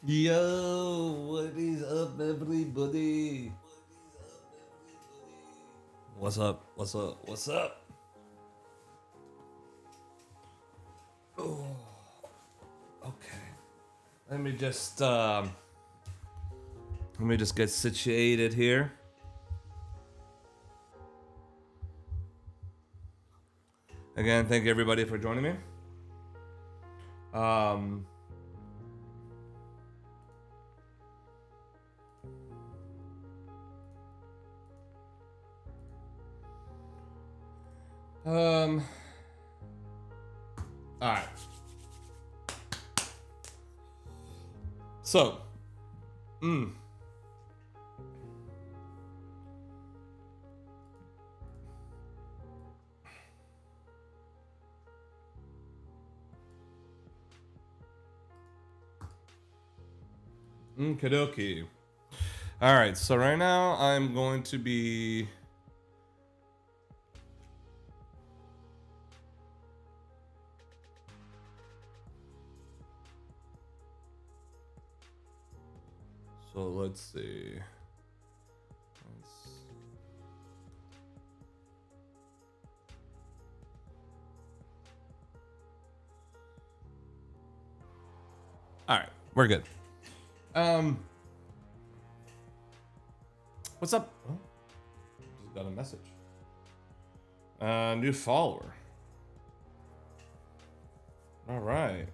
Yo, what is up, everybody? What's up? What's up? What's up? Oh, okay. Let me just get situated here. Again, thank you everybody for joining me. Um, um, all right. So, Kadoki. All right. So right now I'm going to be. So let's see. All right, we're good. What's up? Oh, just got a message. New follower. All right.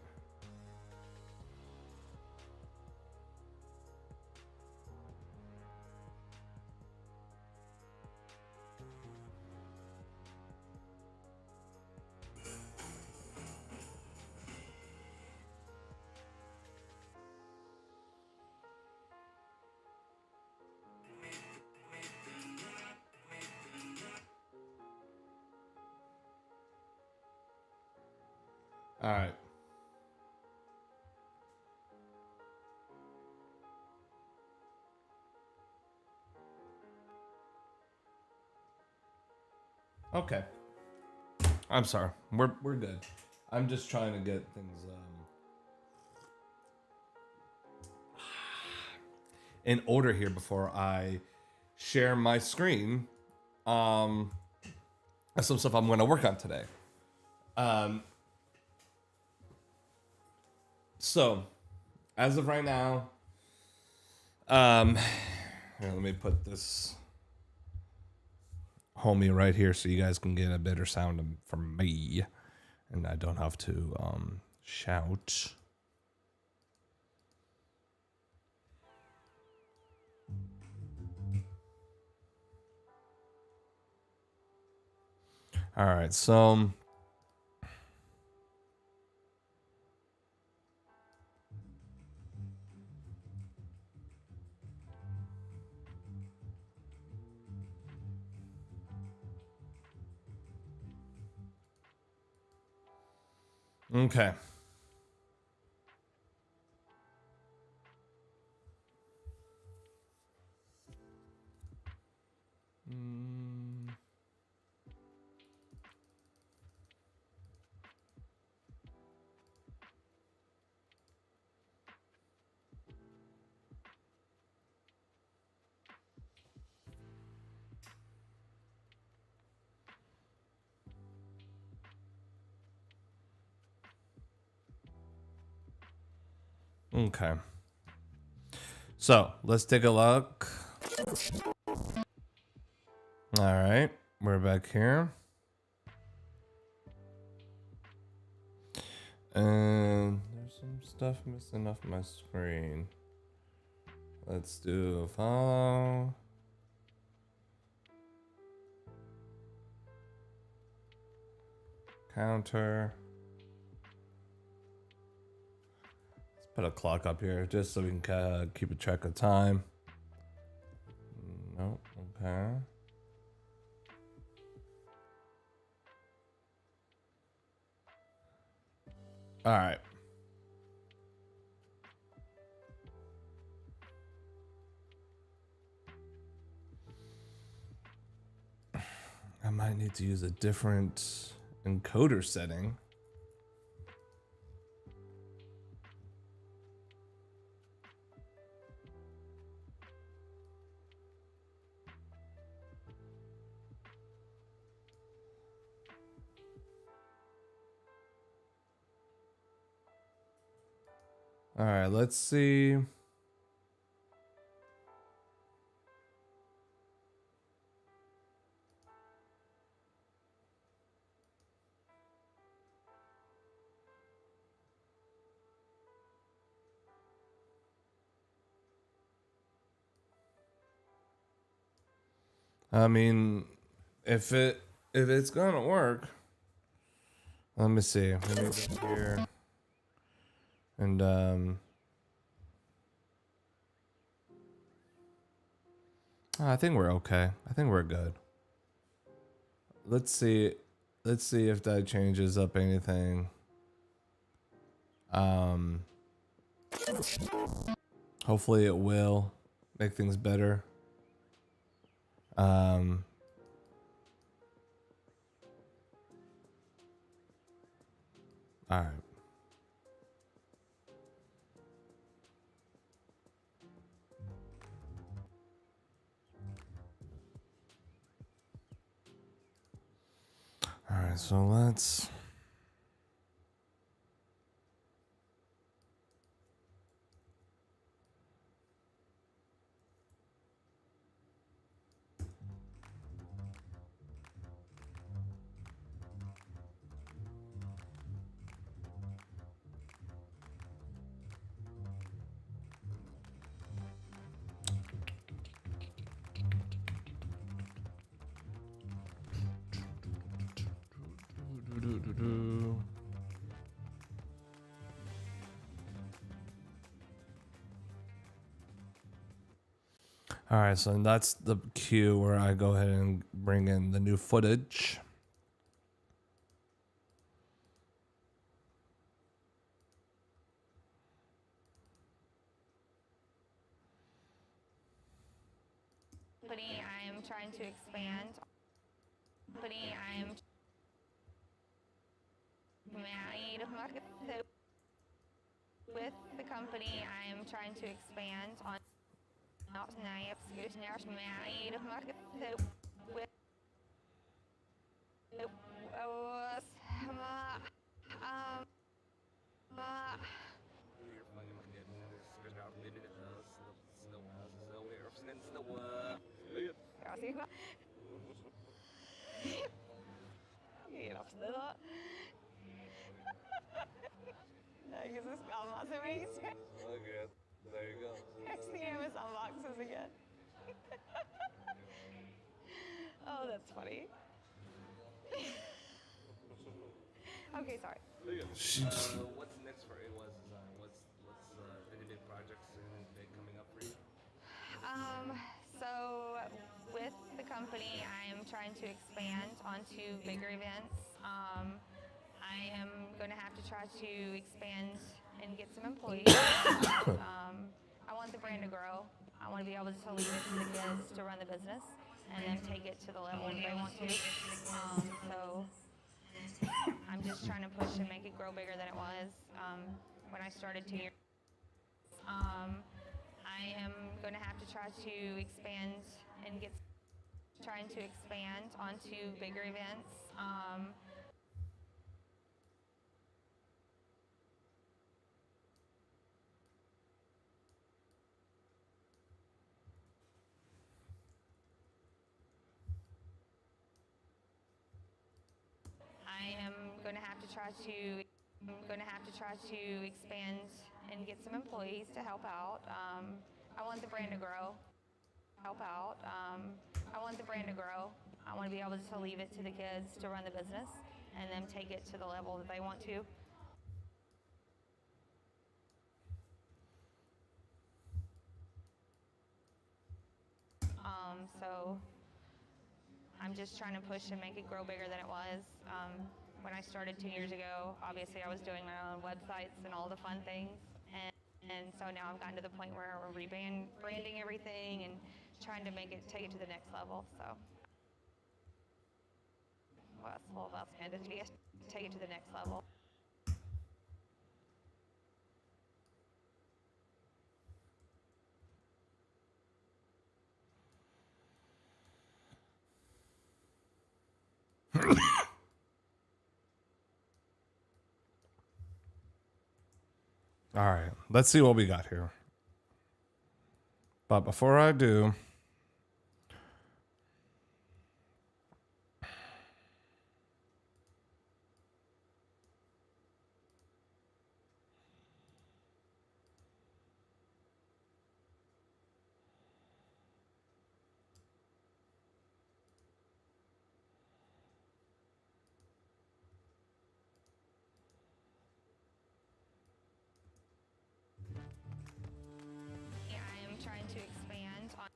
All right. Okay. I'm sorry. We're good. I'm just trying to get things in order here before I share my screen. That's some stuff I'm going to work on today. So, as of right now, here, let me put this homie right here so you guys can get a better sound from me, and I don't have to shout. All right, so okay. Okay. So let's take a look. All right, we're back here. And there's some stuff missing off my screen. Let's do a follow. Counter. Let's put a clock up here just so we can keep a track of time. Nope. Okay. All right. I might need to use a different encoder setting. All right, let's see. I mean, if it's gonna work, let me see. Let me go here, and I think we're okay. I think we're good. Let's see. Let's see if that changes up anything. Um, hopefully it will make things better. Um, all right. All right, so let's. All right, so that's the cue where I go ahead and bring in the new footage. Company I am trying to expand. Company I am married. So with the company I am trying to expand on married. So with Okay, there you go. It's the Amazon boxes again. Oh, that's funny. Okay, sorry. What's next for AWA's design? What's any big projects and big coming up for you? So with the company, I am trying to expand onto bigger events. I am going to have to try to expand and get some employees. I want the brand to grow. I want to be able to leave it to the kids to run the business and then take it to the level that they want to. So I'm just trying to push and make it grow bigger than it was when I started 2 years. I am going to have to try to expand and get trying to expand onto bigger events. I am going to have to try to expand and get some employees to help out. I want the brand to grow. I want the brand to grow. I want to be able to leave it to the kids to run the business and then take it to the level that they want to. So I'm just trying to push and make it grow bigger than it was. When I started 2 years ago, obviously I was doing my own websites and all the fun things. And so now I've gotten to the point where we're branding everything and trying to take it to the next level. So well, that's a little about to take it to the next level. All right, let's see what we got here. But before I do, I am trying to expand on.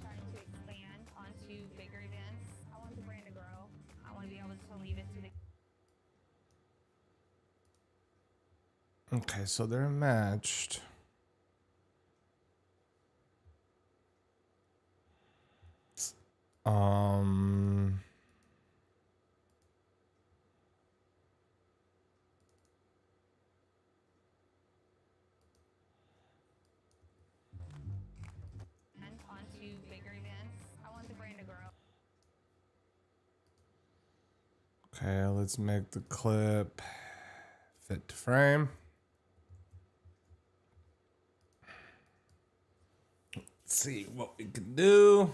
Trying to expand onto bigger events. I want the brand to grow. I want to be able to leave it to the. okay, so they're matched. Um, And onto bigger events. I want the brand to grow. okay, let's make the clip fit to frame. Let's see what we can do.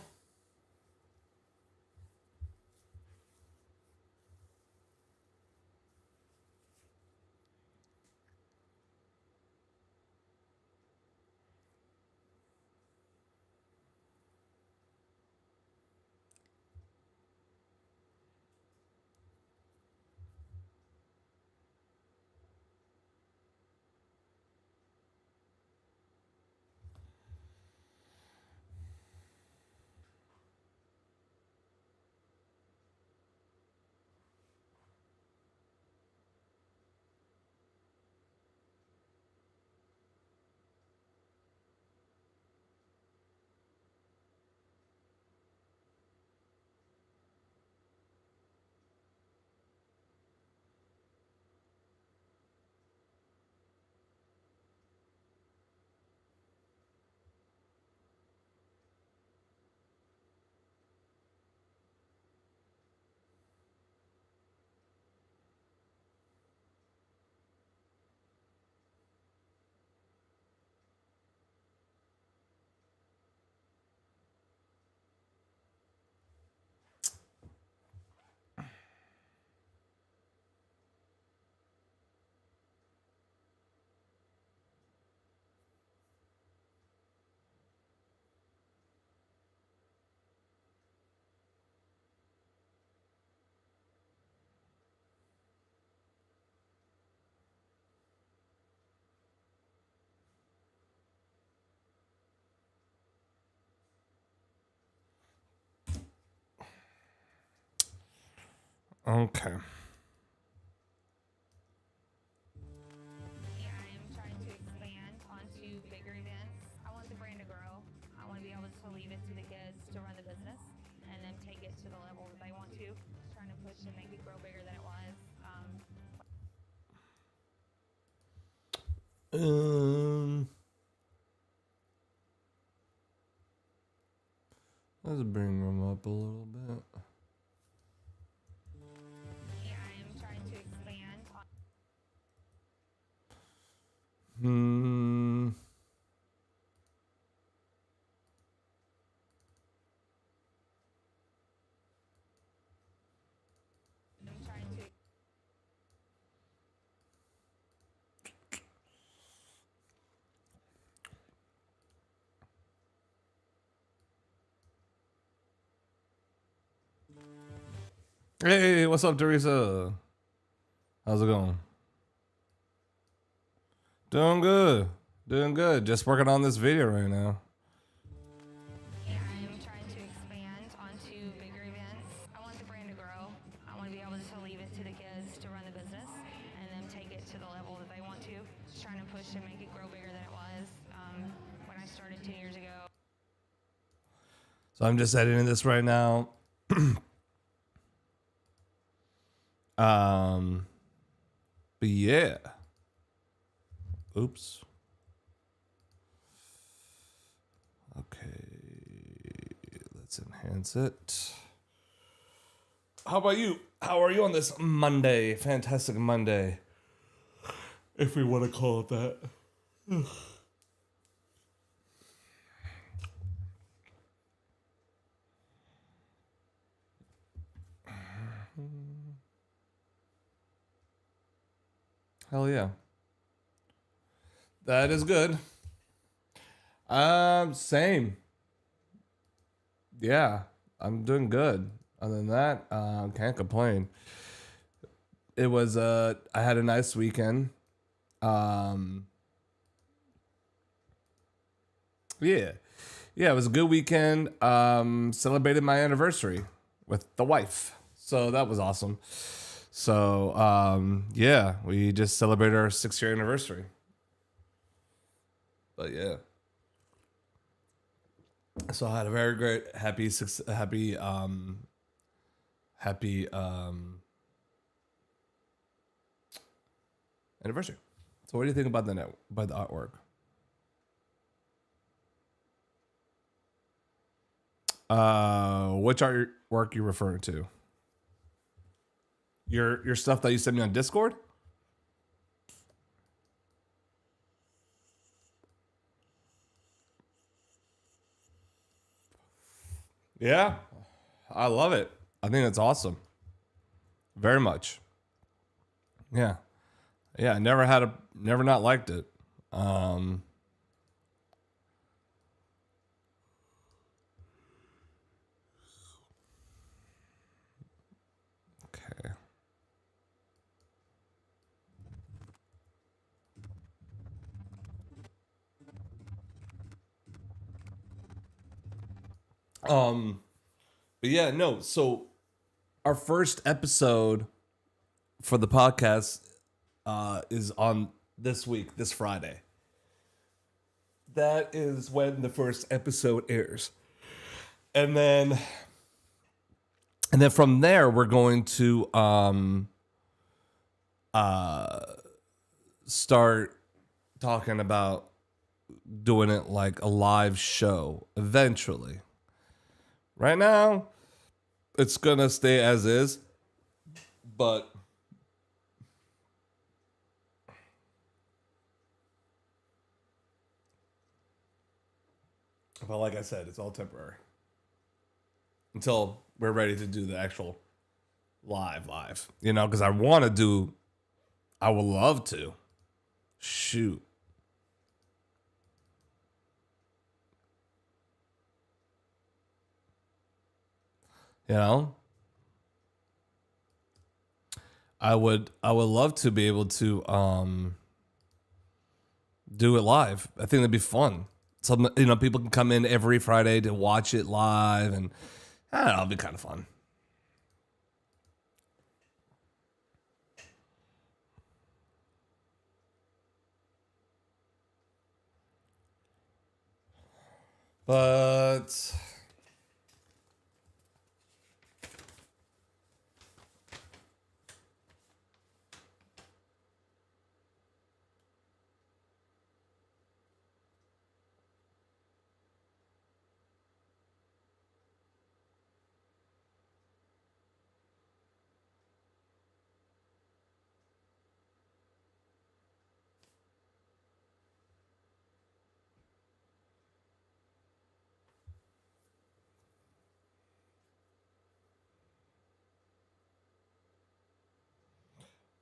Okay. I am trying to expand onto bigger events. I want the brand to grow. I want to be able to leave it to the kids to run the business and then take it to the level that they want to. Trying to push and make it grow bigger than it was. Let's bring them up a little bit. I am trying to expand on. I'm trying to. Hey, what's up, Teresa? How's it going? Doing good. Doing good. Just working on this video right now. I am trying to expand onto bigger events. I want the brand to grow. I want to be able to leave it to the kids to run the business and then take it to the level that they want to. Trying to push and make it grow bigger than it was when I started 2 years ago. So I'm just editing this right now. Um, but yeah. Oops. Okay, let's enhance it. How about you? How are you on this Monday? Fantastic Monday, if we want to call it that. Hell yeah. That is good. Same. Yeah, I'm doing good. Other than that, can't complain. It was I had a nice weekend. Um, yeah, yeah, it was a good weekend. Celebrated my anniversary with the wife, so that was awesome. So yeah, we just celebrated our 6 year anniversary. But yeah, so I had a very great, happy anniversary. So what do you think about the artwork? Which artwork you referring to? Your stuff that you sent me on Discord? Yeah, I love it. I think that's awesome. Very much. Yeah, yeah. Never not liked it. Um, okay. Um, but yeah, no. So our first episode for the podcast is on this week, this Friday. That is when the first episode airs, and then from there we're going to start talking about doing it like a live show eventually. Right now, it's gonna stay as is, but like I said, it's all temporary until we're ready to do the actual live. You know, because I would love to. Shoot. You know, I would love to be able to do it live. I think that'd be fun. Some, you know, people can come in every Friday to watch it live, and I don't know, it'll be kind of fun. But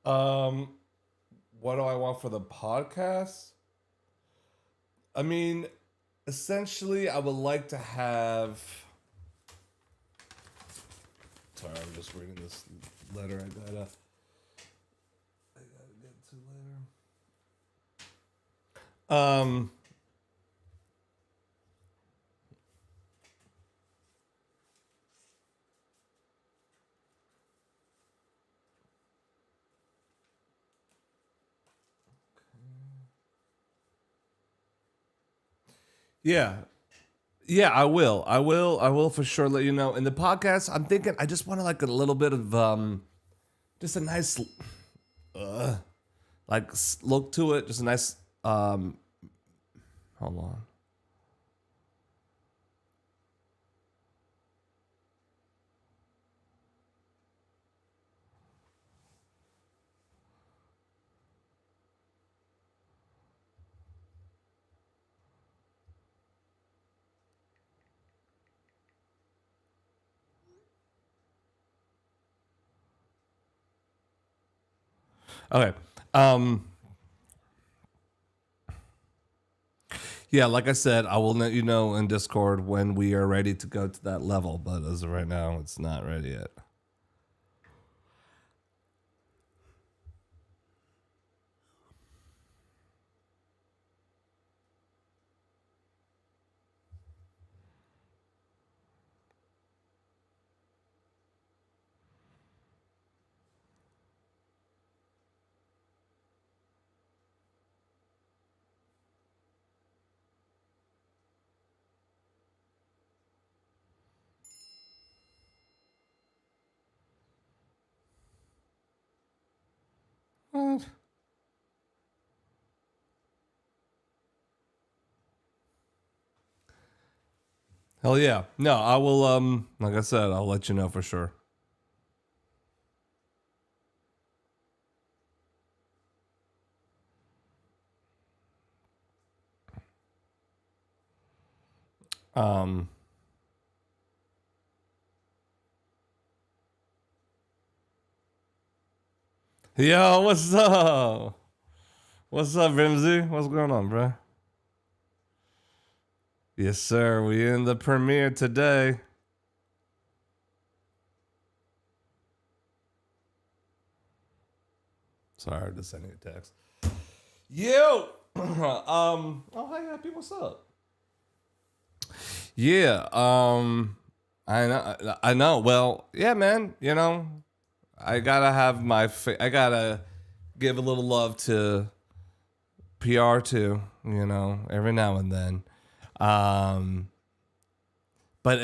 um, what do I want for the podcast? I mean, essentially, I would like to have. Sorry, I'm just reading this letter. I gotta get to later. Yeah, yeah, I will. I will for sure let you know. In the podcast, I'm thinking I just want to like a little bit of just a nice, look to it. Just a nice, hold on. Okay. Yeah, like I said, I will let you know in Discord when we are ready to go to that level. But as of right now, it's not ready yet. What? Hell yeah. No, I will like I said, I'll let you know for sure. Um Yo, what's up? What's up, Rimsey? What's going on, bro? Yes, sir. We in the premiere today. Sorry, I just sent you a text. Yo! Oh, hey, happy, what's up? Yeah, I know. Well, yeah, man, you know, I gotta have I gotta give a little love to PR too, you know, every now and then. Um, but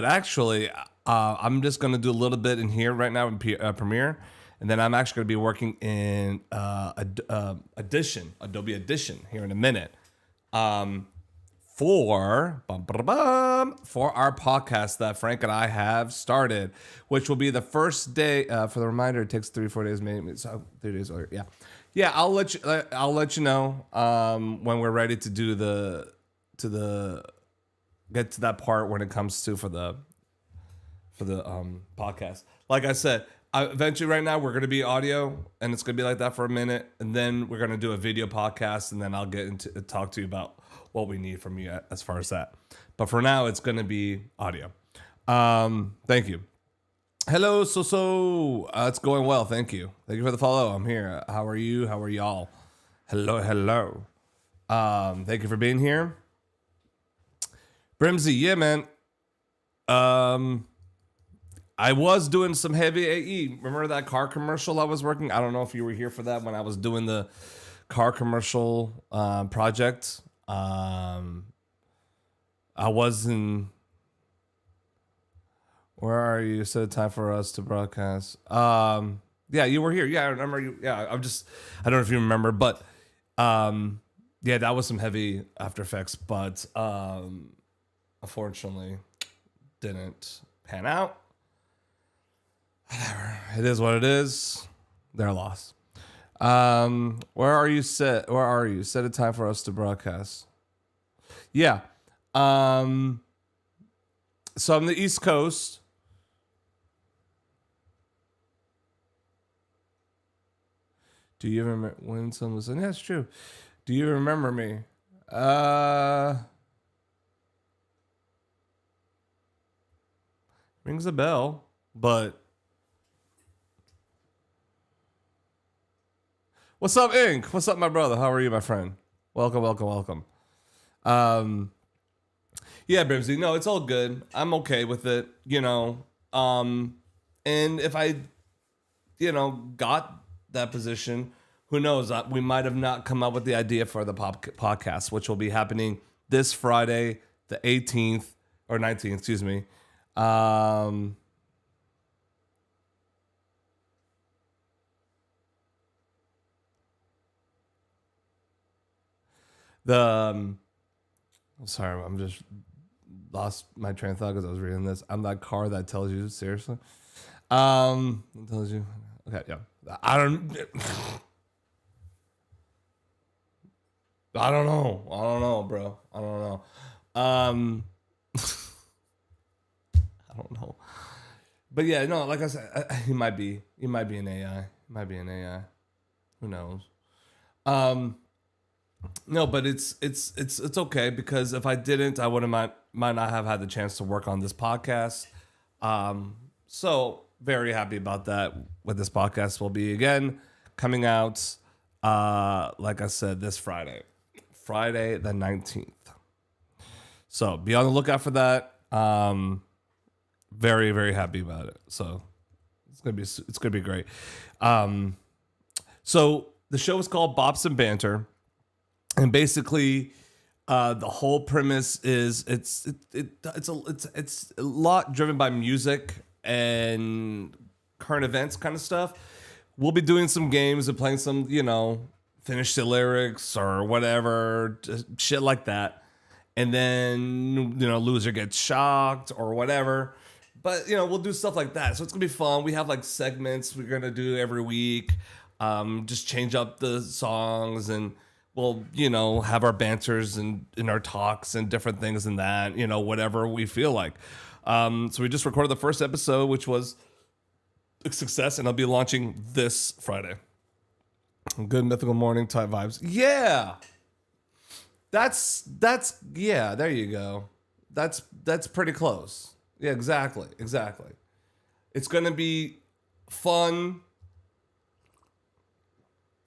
actually, I'm just gonna do a little bit in here right now in Premiere, and then I'm actually gonna be working in Adobe Audition here in a minute. For for our podcast that Frank and I have started, which will be the first day. For the reminder, it takes 3-4 days, maybe so 3 days later. Yeah, yeah. I'll let you know when we're ready to do the get to that part when it comes to for the podcast. Like I said, eventually right now we're gonna be audio, and it's gonna be like that for a minute, and then we're gonna do a video podcast, and then I'll get into talk to you about what we need from you as far as that. But for now, it's gonna be audio. Thank you. Hello, so it's going well. Thank you. Thank you for the follow. I'm here. How are you? How are y'all? Hello. Thank you for being here. Brimsy, yeah, man. I was doing some heavy AE. Remember that car commercial I was working? I don't know if you were here for that when I was doing the car commercial project. I was in. Where are you? Set a time for us to broadcast. Yeah, you were here. Yeah, I remember you. Yeah, I don't know if you remember, but yeah, that was some heavy After Effects, but unfortunately didn't pan out. Whatever. It is what it is. Their loss. Where are you set? Where are you? Set a time for us to broadcast. Yeah. So I'm the East Coast. Do you remember when someone was? Yeah, that's true. Do you remember me? Rings a bell, but what's up, Ink? What's up, my brother? How are you, my friend? Welcome. Yeah, Brimsy. No, it's all good. I'm okay with it, you know. And if I, got that position, who knows? We might have not come up with the idea for the podcast, which will be happening this Friday, the 18th or 19th, excuse me. The sorry, I'm just lost my train of thought because I was reading this. I'm that car that tells you seriously. It tells you. Okay, yeah. I don't. I don't know. I don't know, bro. I don't know. I don't know. But yeah, no. Like I said, he might be. He might be an AI. He might be an AI. Who knows? Um, no, but it's okay because if I didn't, I would have might not have had the chance to work on this podcast. So very happy about that. With this podcast will be again coming out. Like I said, this Friday the 19th. So be on the lookout for that. Very very happy about it. So it's gonna be great. So the show is called Bops and Banter, and basically, the whole premise is it's a lot driven by music and current events kind of stuff. We'll be doing some games and playing some, finish the lyrics or whatever, just shit like that. And then, loser gets shocked or whatever. But, we'll do stuff like that. So it's going to be fun. We have like segments we're going to do every week. Just change up the songs and we'll, have our banters and in our talks and different things and that, whatever we feel like. So we just recorded the first episode, which was a success, and I'll be launching this Friday. Good mythical morning type vibes. Yeah. That's yeah, there you go. That's pretty close. Yeah, exactly. It's going to be fun.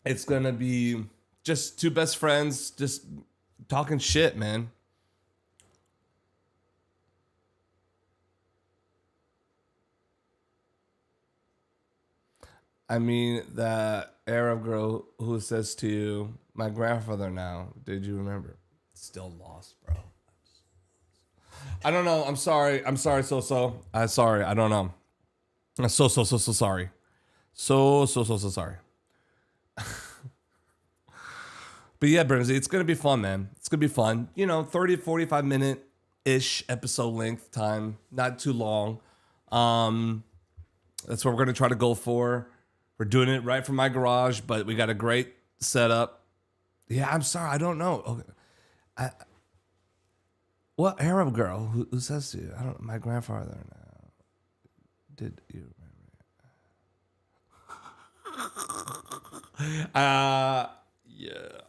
It's going to be just two best friends just talking shit, man. I mean, that Arab girl who says to you, my grandfather now, did you remember? Still lost, bro. I don't know. I'm sorry, so. I'm sorry. I don't know. I'm so sorry. So sorry. But yeah, Brimsy, it's going to be fun, man. It's going to be fun. 30, 45 minute-ish episode length time. Not too long. That's what we're going to try to go for. We're doing it right from my garage, but we got a great setup. Yeah, I'm sorry. I don't know. Okay. What Arab girl who says to you? I don't. My grandfather now. Did you remember? Yeah.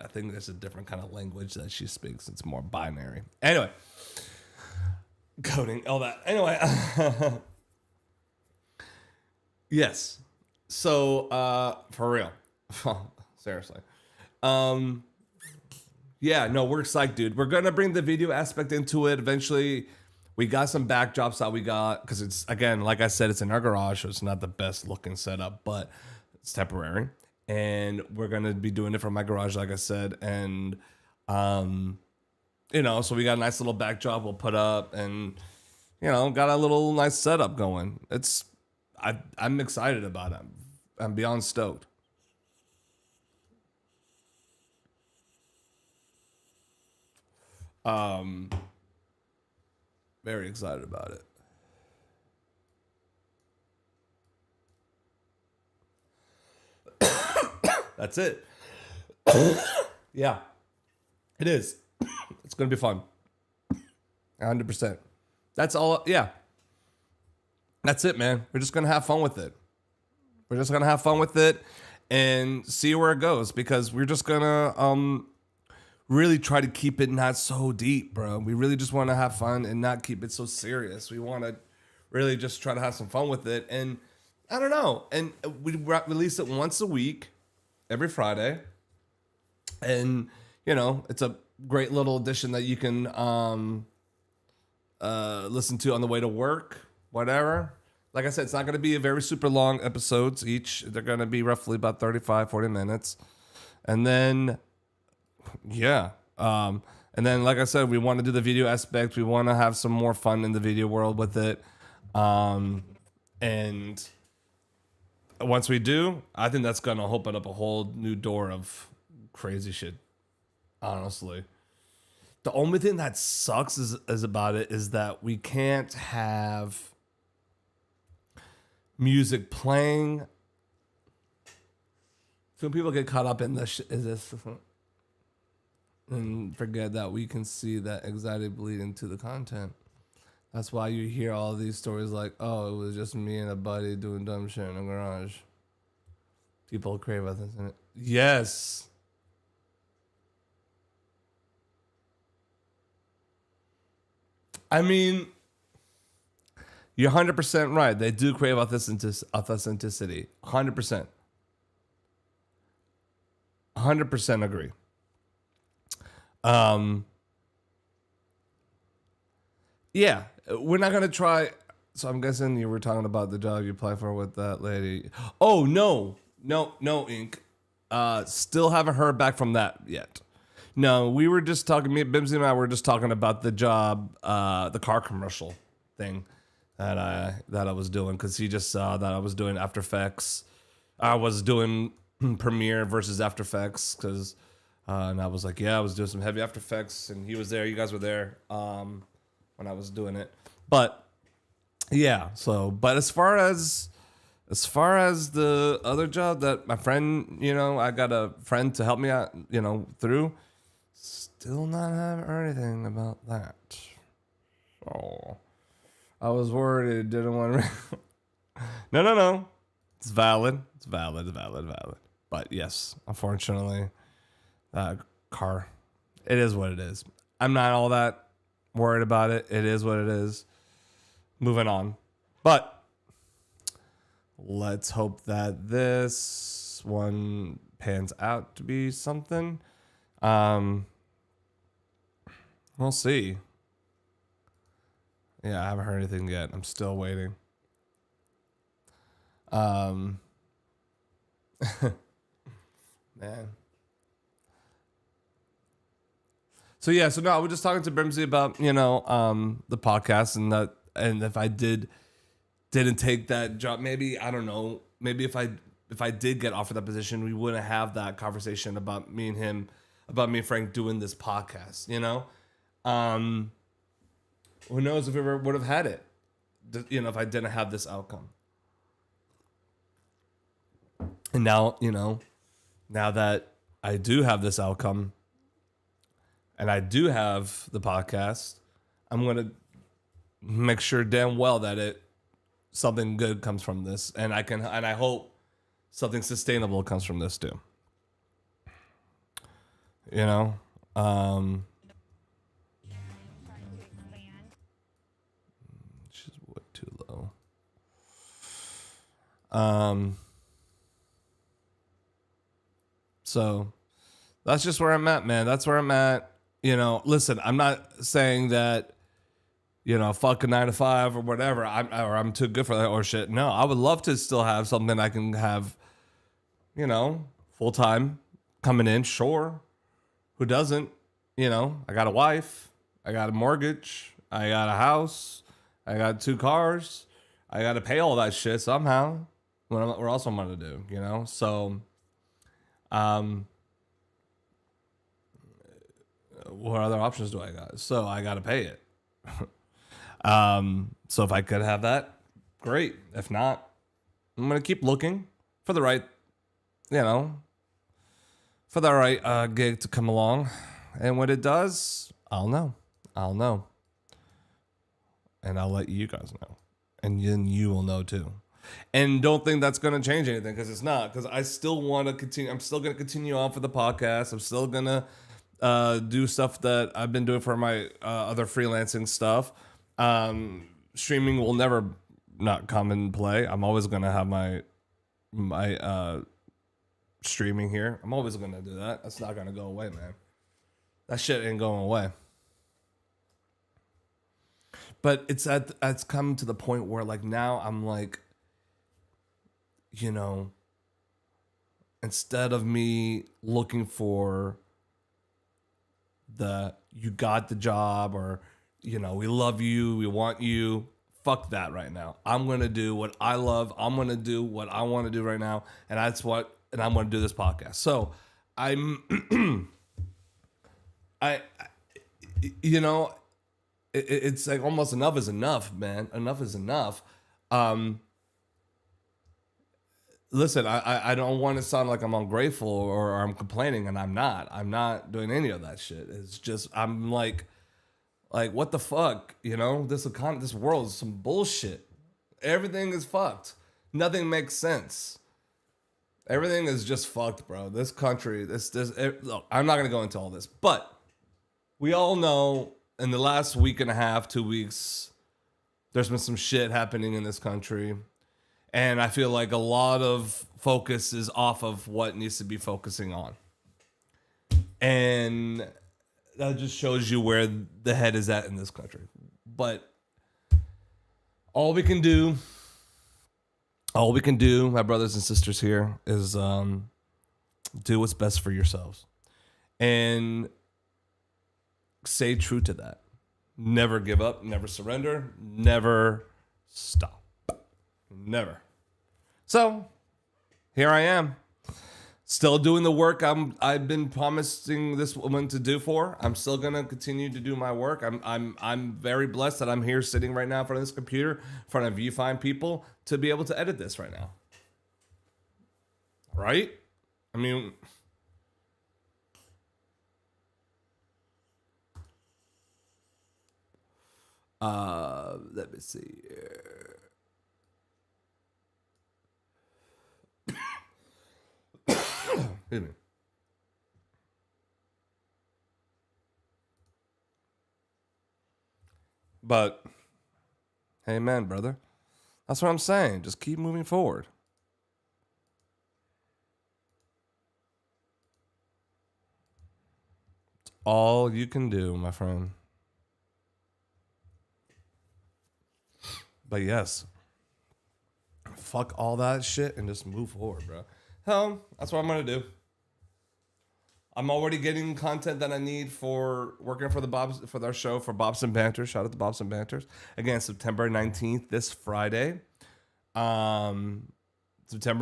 I think there's a different kind of language that she speaks. It's more binary. Anyway, coding, all that. Anyway, yes. So, for real, seriously. Yeah, no, we're psyched, dude. We're gonna bring the video aspect into it eventually. We got some backdrops that we got because it's, again, like I said, it's in our garage, so it's not the best looking setup, but it's temporary. And we're gonna be doing it from my garage, like I said. And so we got a nice little backdrop we'll put up, and got a little nice setup going. I'm excited about it. I'm beyond stoked. Very excited about it. That's it. Yeah, it is. It's gonna be fun. 100%. That's all. Yeah, that's it, man. We're just gonna have fun with it. And see where it goes, because we're just gonna really try to keep it not so deep, bro. We really just want to have fun and not keep it so serious. We want to really just try to have some fun with it. And I don't know. And we release it once a week, every Friday. And, it's a great little addition that you can listen to on the way to work, whatever. Like I said, it's not going to be a very super long episodes each. They're going to be roughly about 35, 40 minutes. And then, yeah. And then, like I said, we want to do the video aspect. We want to have some more fun in the video world with it. And once we do, I think that's going to open up a whole new door of crazy shit. Honestly, the only thing that sucks is about it is that we can't have music playing. So people get caught up in this and forget that we can see that anxiety bleed into the content. That's why you hear all these stories like, oh, it was just me and a buddy doing dumb shit in the garage. People crave about this. Yes. I mean, you're 100% right. They do crave authenticity. 100%. 100% agree. Yeah, we're not gonna try. So I'm guessing you were talking about the job you applied for with that lady. Oh no, Ink. Still haven't heard back from that yet. No, we were just talking. Me, Bimsy, and I were just talking about the job, the car commercial thing that I was doing because he just saw that I was doing After Effects. I was doing Premiere versus After Effects because, and I was like, yeah, I was doing some heavy After Effects, and he was there. You guys were there when I was doing it, but yeah. So, but as far as the other job that my friend, I got a friend to help me out, through. Still not have heard anything about that. So I was worried it didn't want to. No. It's valid. It's valid. But yes, unfortunately, car. It is what it is. I'm not all that worried about it. It is what it is. Moving on. But let's hope that this one pans out to be something. We'll see. Yeah, I haven't heard anything yet. I'm still waiting. Man. So no, I was just talking to Brimsy about, the podcast and if I didn't take that job, maybe, I don't know, maybe if I did get offered that position, we wouldn't have that conversation about me and Frank doing this podcast, who knows if we ever would have had it, if I didn't have this outcome. And now, now that I do have this outcome and I do have the podcast, I'm going to make sure damn well that something good comes from this. And I hope something sustainable comes from this too. She's way too low. So that's just where I'm at, man. That's where I'm at. Listen, I'm not saying that, fuck a 9 to 5 or whatever. I'm too good for that or shit. No, I would love to still have something I can have, full time coming in. Sure. Who doesn't? I got a wife. I got a mortgage. I got a house. I got 2 cars. I got to pay all that shit somehow. What else am I going to do? So, what other options do I got? So I got to pay it. So if I could have that, great. If not, I'm going to keep looking for the right, gig to come along. And when it does, I'll know. And I'll let you guys know. And then you will know too. And don't think that's going to change anything because it's not. Because I still want to continue. I'm still going to continue on for the podcast. I'm still going to do stuff that I've been doing for my other freelancing stuff. Streaming will never not come and play. I'm always going to have my streaming here. I'm always going to do that. That's not going to go away, man. That shit ain't going away. But it's come to the point where like now I'm like, instead of me looking for you got the job or, we love you, we want you. Fuck that right now. I'm going to do what I love. I'm going to do what I want to do right now. And I'm going to do this podcast. So I'm I you know it's like almost enough is enough, man. Enough is enough. Um, Listen, I don't want to sound like I'm ungrateful or I'm complaining, and I'm not. I'm not doing any of that shit. It's just I'm like what the fuck, you know? This world is some bullshit. Everything is fucked. Nothing makes sense. Everything is just fucked, bro. This country, look, I'm not gonna go into all this, but we all know in the last week and a half, 2 weeks, there's been some shit happening in this country. And I feel like a lot of focus is off of what needs to be focusing on. And that just shows you where the head is at in this country. But all we can do, my brothers and sisters here, is do what's best for yourselves. And stay true to that. Never give up, never surrender, never stop. Never. So, here I am. Still doing the work I've been promising this woman to do for. I'm still gonna continue to do my work. I'm very blessed that I'm here sitting right now in front of this computer, in front of you fine people, to be able to edit this right now. Right? I mean, let me see here. Excuse me. But hey, man, brother, that's what I'm saying. Just keep moving forward. It's all you can do, my friend. But yes, fuck all that shit and just move forward, bro. Hell, that's what I'm gonna do. I'm already getting content that I need for working for the Bobs for our show for Bops and Banter. Shout out to Bops and Banters. Again, September 19th, this Friday. September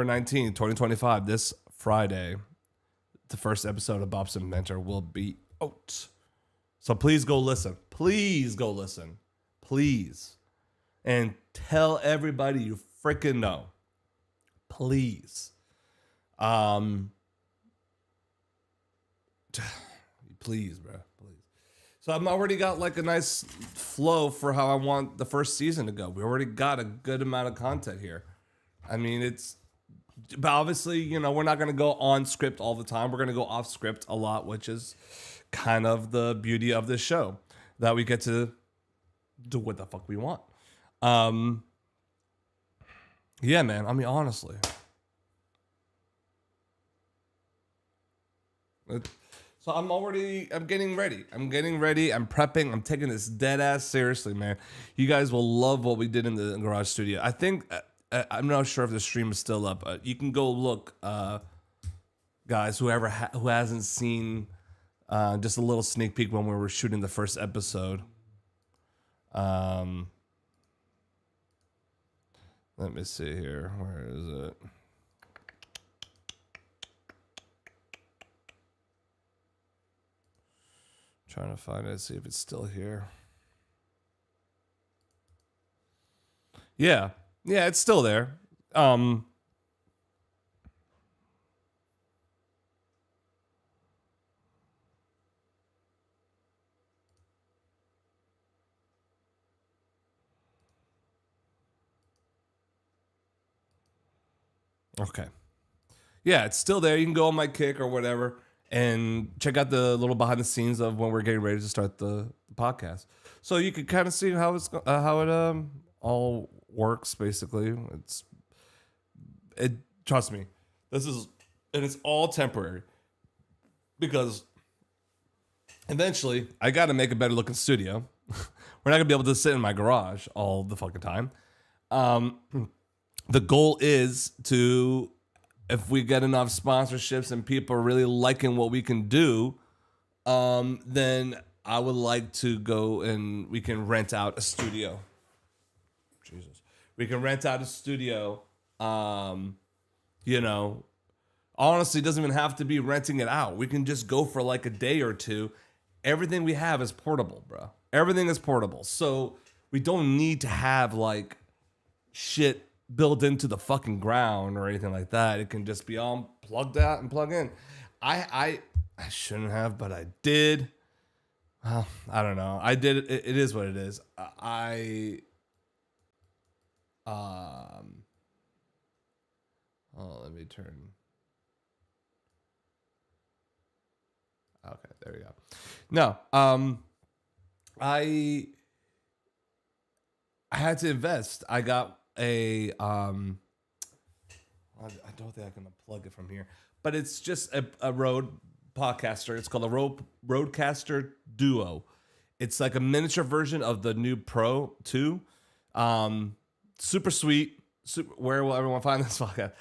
19th, 2025, this Friday, the first episode of Bops and Banter will be out. So please go listen. Please go listen. Please. And tell everybody you freaking know. Please. Please, bro. Please. So I've already got like a nice flow for how I want the first season to go. We already got a good amount of content here. I mean, but obviously, you know, we're not going to go on script all the time. We're going to go off script a lot, which is kind of the beauty of this show, that we get to do what the fuck we want. Yeah, man. I mean, honestly. So I'm getting ready. I'm prepping. I'm taking this dead ass seriously, man. You guys will love what we did in the garage studio. I think, I'm not sure if the stream is still up. You can go look, guys, who hasn't seen just a little sneak peek when we were shooting the first episode. Let me see here. Where is it? Trying to find it, see if it's still here. Yeah, it's still there. Okay. Yeah, it's still there. You can go on my Kick or whatever and check out the little behind the scenes of when we're getting ready to start the podcast. So you can kind of see how it all works. Basically, trust me, it's all temporary, because eventually I got to make a better looking studio. We're not gonna be able to sit in my garage all the fucking time. The goal is to, if we get enough sponsorships and people are really liking what we can do, then I would like to go and we can rent out a studio. We can rent out a studio, you know, Honestly, it doesn't even have to be renting it out. We can just go for like a day or two. Everything we have is portable, bro. Everything is portable. So we don't need to have like shit built into the fucking ground or anything like that. It can just be all plugged out and plug in. I shouldn't have, but I did. Well, I don't know. I did it. It is what it is. Um oh, let me turn. Okay, there we go. No, I I had to invest. I got a I don't think I can plug it from here, but it's just a Rode podcaster. It's called a Rodecaster Duo. It's like a miniature version of the new Pro 2. Super sweet. Super, where will everyone find this podcast?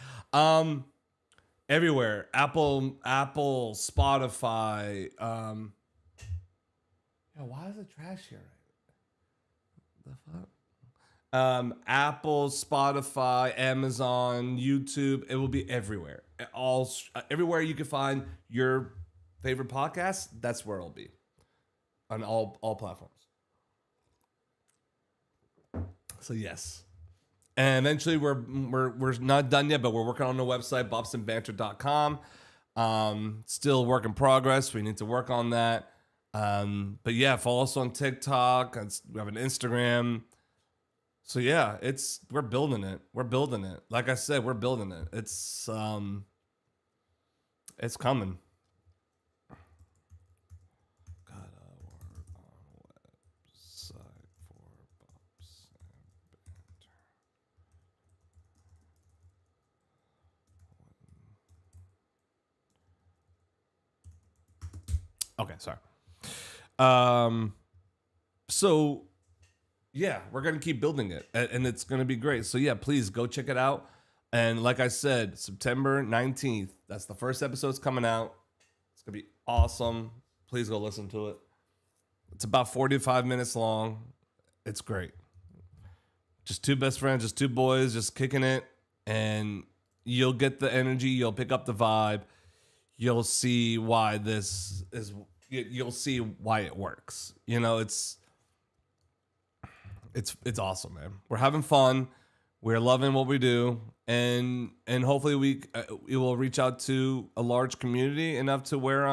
Everywhere. Apple, Spotify. Yeah, why is it trash here? The fuck? Apple, Spotify, Amazon, YouTube. It will be everywhere. Everywhere you can find your favorite podcast. That's where it'll be on all platforms. So yes, and eventually we're not done yet, but we're working on the website bopsandbanter.com. Still work in progress. We need to work on that. But yeah, follow us on TikTok. We have an Instagram. So yeah, we're building it. We're building it. Like I said, we're building it. It's coming. Gotta work on website for Bops and Banter. Okay, sorry. So yeah, we're gonna keep building it, and it's gonna be great. So yeah, please go check it out. And like I said, September 19th, that's the first episode's coming out. It's gonna be awesome. Please go listen to it. It's about 45 minutes long. It's great. Just two best friends, just two boys, just kicking it, and you'll get the energy. You'll pick up the vibe. You'll see why this is. You'll see why it works. You know, it's awesome, man. We're having fun. We're loving what we do, and hopefully we will reach out to a large community enough to where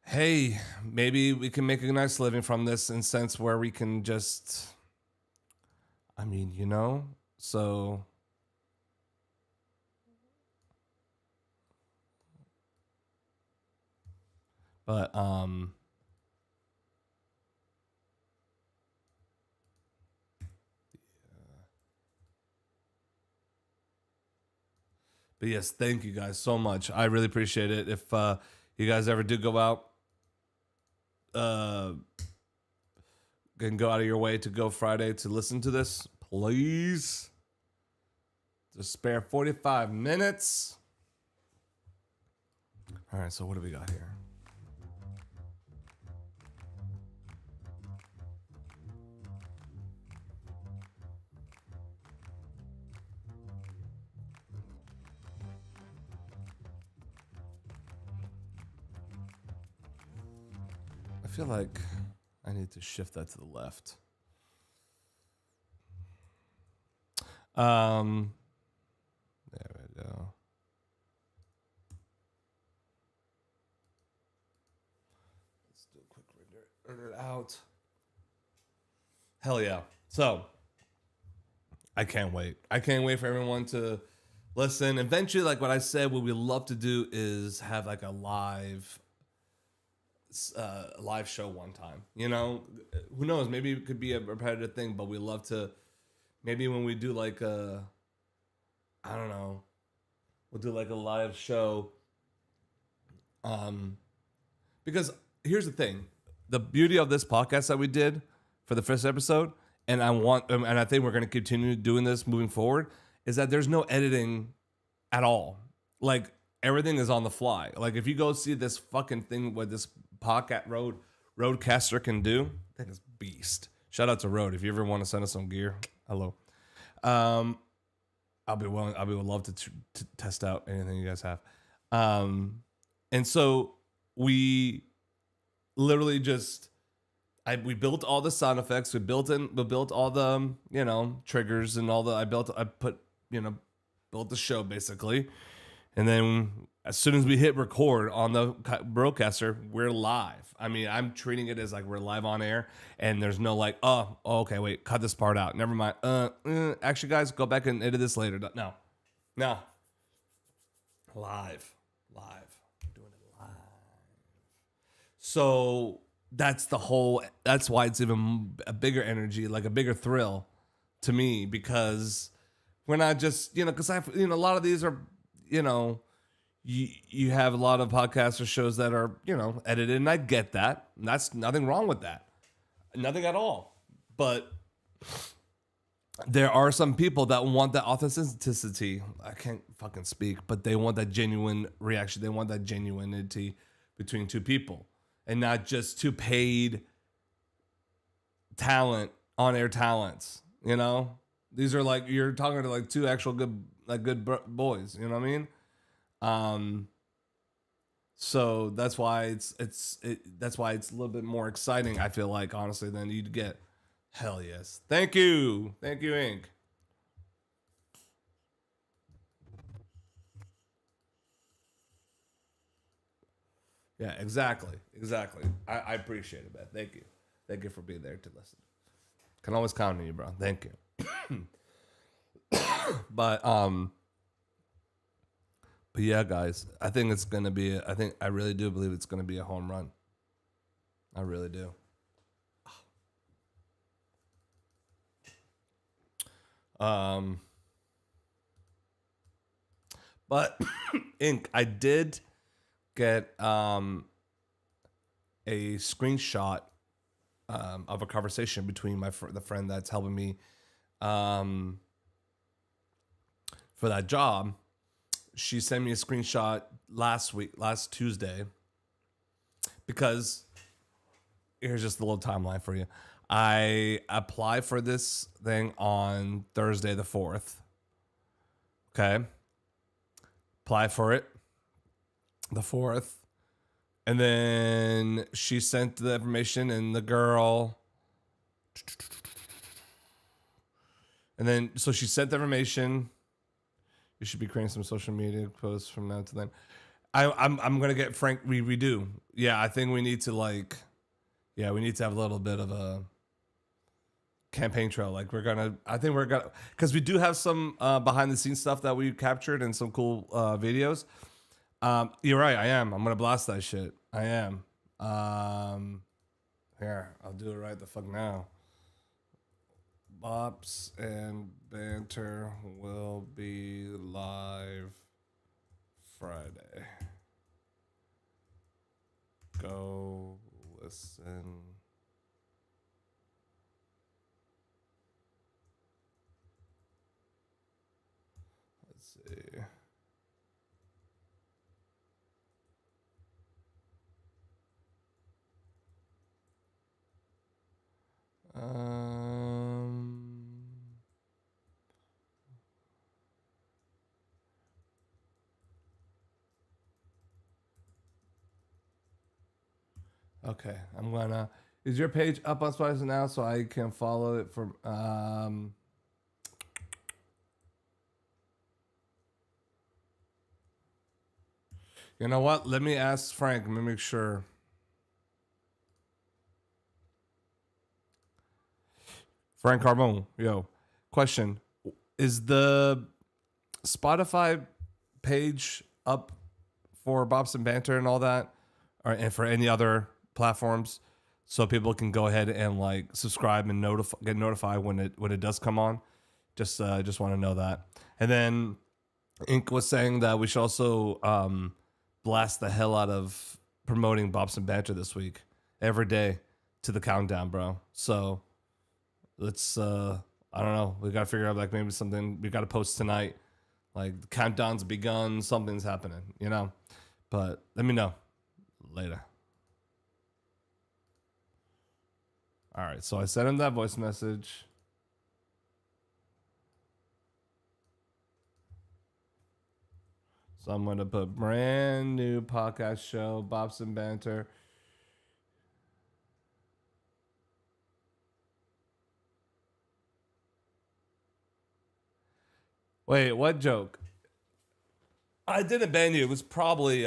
hey, maybe we can make a nice living from this in sense where we can just, I mean, you know, so. But But yes, thank you guys so much. I really appreciate it. If you guys ever do go out, can go out of your way to go Friday to listen to this, please. Just spare 45 minutes. All right, so what do we got here? I feel like I need to shift that to the left. There we go. Let's do a quick render it out. Hell yeah. So I can't wait. I can't wait for everyone to listen. Eventually, like what I said, what we love to do is have like a live show one time. You know, who knows? Maybe it could be a repetitive thing, but we love to. Maybe when we do like I don't know, we'll do like a live show. Because here's the thing: the beauty of this podcast that we did for the first episode, and I think we're going to continue doing this moving forward, is that there's no editing at all. Like everything is on the fly. Like if you go see this fucking thing what this podcast Rodecaster can do, that is beast. Shout out to Rode. If you ever want to send us some gear, hello. I'll be willing. I'll be would love to test out anything you guys have. And so we literally just we built all the sound effects. We built all the triggers and all the I put built the show basically, and then as soon as we hit record on the broadcaster, we're live. I mean, I'm treating it as like we're live on air, and there's no like, oh okay, wait, cut this part out. Never mind. Actually, guys, go back and edit this later. No, live, doing it live. So that's the whole. That's why it's even a bigger energy, like a bigger thrill to me, because we're not just because a lot of these are you have a lot of podcasts or shows that are edited, and I get that. And that's nothing wrong with that, nothing at all. But there are some people that want that authenticity. I can't fucking speak, but they want that genuine reaction. They want that genuinity between two people, and not just two paid talent on air talents. These are like you're talking to like two actual good boys. You know what I mean? So that's why that's why it's a little bit more exciting, I feel like, honestly, than you'd get. Hell yes. Thank you, Inc. Yeah, exactly. I appreciate it, man. Thank you for being there to listen. Can always count on you, bro. Thank you. But yeah, guys, I think it's gonna be. I really do believe it's gonna be a home run. I really do. But Inc. I did get a screenshot of a conversation between the friend that's helping me for that job. She sent me a screenshot last Tuesday, because here's just a little timeline for you. I applied for this thing on Thursday the 4th. Okay. Apply for it the 4th. And then she sent the information, and the girl. And then, so she sent the information. You should be creating some social media posts from now to then. I'm gonna get Frank. We do. Yeah, I think we need to we need to have a little bit of a campaign trail. Like I think we're gonna, because we do have some behind the scenes stuff that we captured and some cool videos. You're right. I am. I'm gonna blast that shit. I am. Here, I'll do it right the fuck now. Bops and Banter will be live Friday. Go listen. Let's see. Okay, I'm gonna. Is your page up on Spotify now, so I can follow it from? You know what? Let me ask Frank. Let me make sure. Frank Carbone, yo, question: is the Spotify page up for Bops and Banter and all that, and for any other platforms, so people can go ahead and subscribe and get notified when it does come on? Just want to know that. And then Inc was saying that we should also blast the hell out of promoting Bops and Banter this week, every day to the countdown, bro. So let's I don't know. We gotta figure out maybe something we gotta post tonight. Like the countdown's begun, something's happening, But let me know later. All right, so I sent him that voice message. So I'm gonna put brand new podcast show, Bops and Banter. Wait, what joke? I didn't ban you. It was probably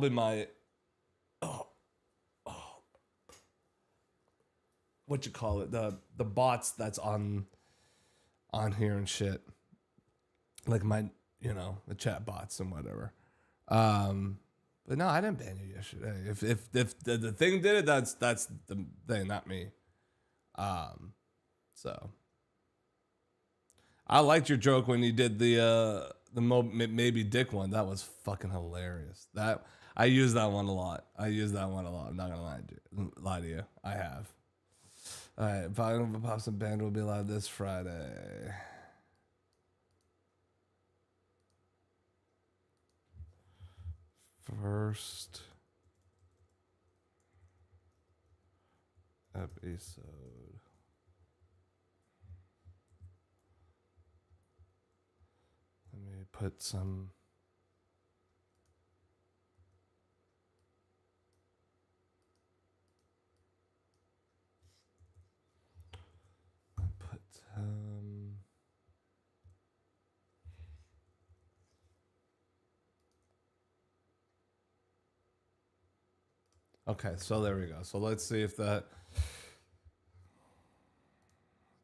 my what you call it, the bots that's on here and shit. Like my the chat bots and whatever. But no, I didn't ban you yesterday. If the thing did it, that's the thing, not me. So I liked your joke when you did maybe dick one. That was fucking hilarious. That I use that one a lot. I'm not gonna lie to you. I have. All right, Volume of Pops and Band will be live this Friday. First episode. Let me put some. Okay, so there we go. So let's see if that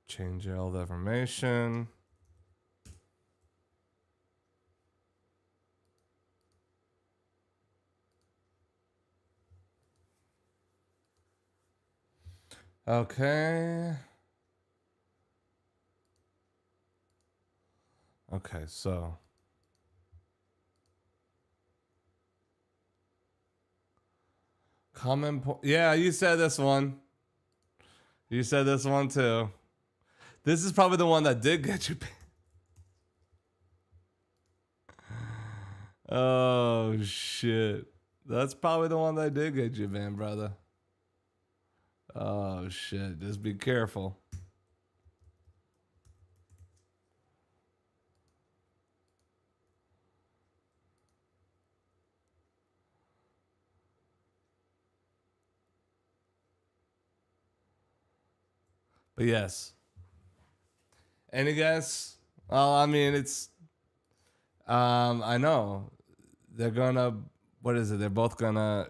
change all the information. Okay. Okay, so yeah, you said this one. You said this one too. This is probably the one that did get you. Oh shit. That's probably the one that did get you banned, brother. Oh shit. Just be careful. But yes. Any guess? Well, I mean, it's. I know they're gonna. What is it? They're both gonna.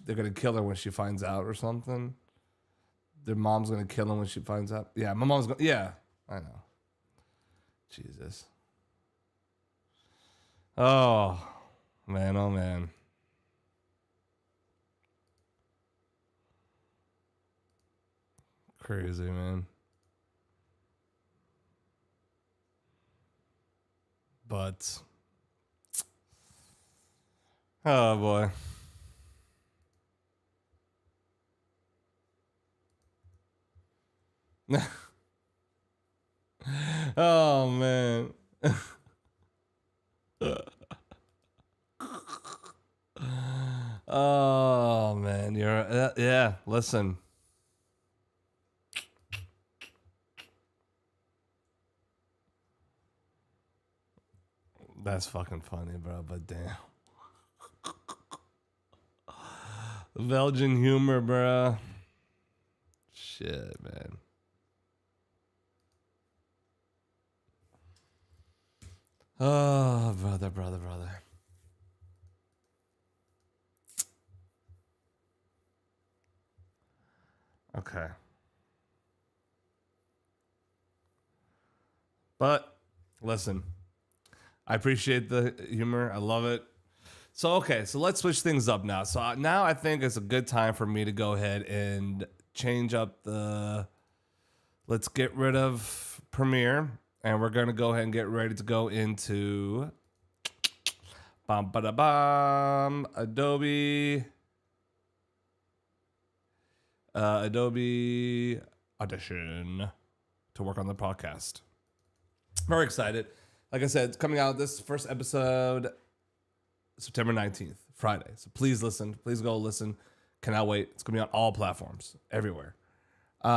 They're gonna kill her when she finds out or something. Their mom's gonna kill him when she finds out. Yeah, my mom's gonna. Yeah, I know. Jesus. Oh man! Oh man! Crazy man. But oh boy. Oh man. Oh man, yeah. Listen, that's fucking funny, bro. But damn, Belgian humor, bro. Shit, man. Oh, brother. Okay. But listen, I appreciate the humor. I love it. So, okay, so let's switch things up now. So now I think it's a good time for me to go ahead and change up the. Let's get rid of Premiere, and we're going to go ahead and get ready to go into Adobe. Adobe Audition to work on the podcast. Very excited. Like I said, it's coming out this first episode September 19th, Friday. So please listen. Please go listen. Cannot wait. It's going to be on all platforms, everywhere. May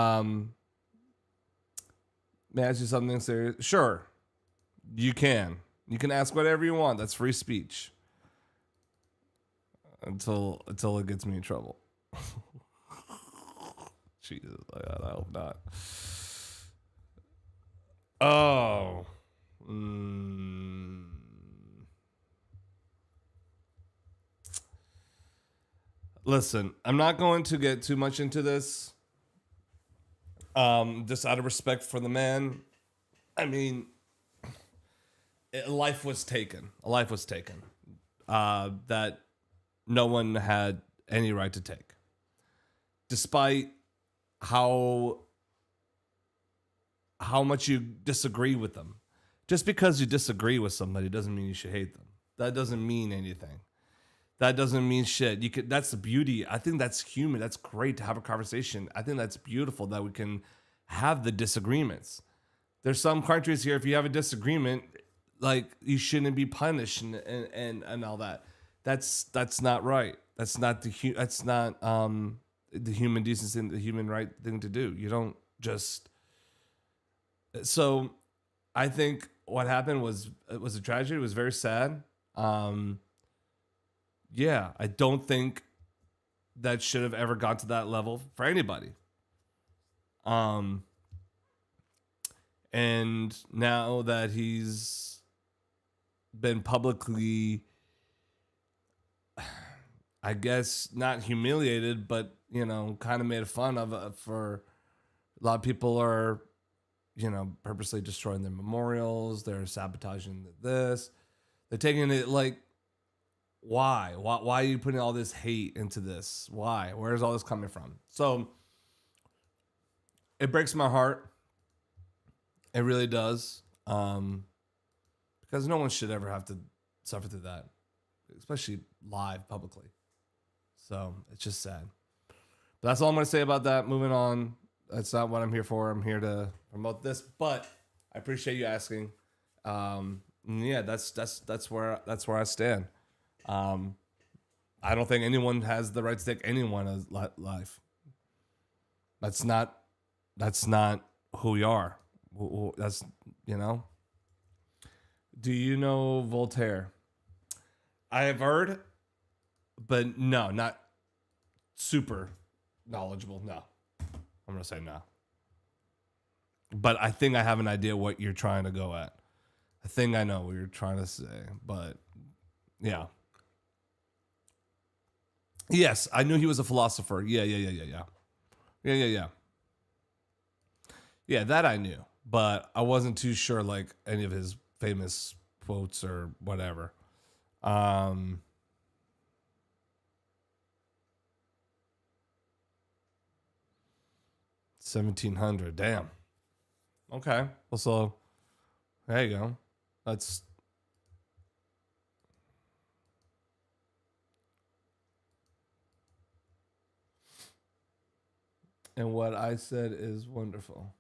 I ask you something serious? Sure, you can. You can ask whatever you want. That's free speech. Until it gets me in trouble. Jesus, I hope not. Oh. Listen, I'm not going to get too much into this. Just out of respect for the man. I mean, a life was taken. A life was taken. That no one had any right to take. Despite how much you disagree with them. Just because you disagree with somebody doesn't mean you should hate them. That doesn't mean anything. That doesn't mean shit. That's the beauty. I think that's human. That's great to have a conversation. I think that's beautiful that we can have the disagreements. There's some countries here, if you have a disagreement, like you shouldn't be punished and all that. That's not right. That's not the human decency and the human right thing to do. You don't just. So, I think what happened was a tragedy. It was very sad. Yeah, I don't think that should have ever got to that level for anybody. And now that he's been publicly, I guess, not humiliated, but, kind of made fun of for a lot of people are, purposely destroying their memorials. They're sabotaging this. They're taking it like, why? Why are you putting all this hate into this? Why? Where's all this coming from? So it breaks my heart. It really does. Because no one should ever have to suffer through that, especially live publicly. So it's just sad. But that's all I'm going to say about that. Moving on. That's not what I'm here for. I'm here to promote this, but I appreciate you asking. Yeah, that's where I stand. I don't think anyone has the right to take anyone's life. That's not who we are. That's, Do you know Voltaire? I have heard, but no, not super knowledgeable. No, I'm gonna say no. But I think I have an idea what you're trying to go at. I think I know what you're trying to say, but yeah. Yes, I knew he was a philosopher. Yeah. Yeah, that I knew, but I wasn't too sure like any of his famous quotes or whatever. 1700. Damn. Okay. Well, so there you go. That's and what I said is wonderful.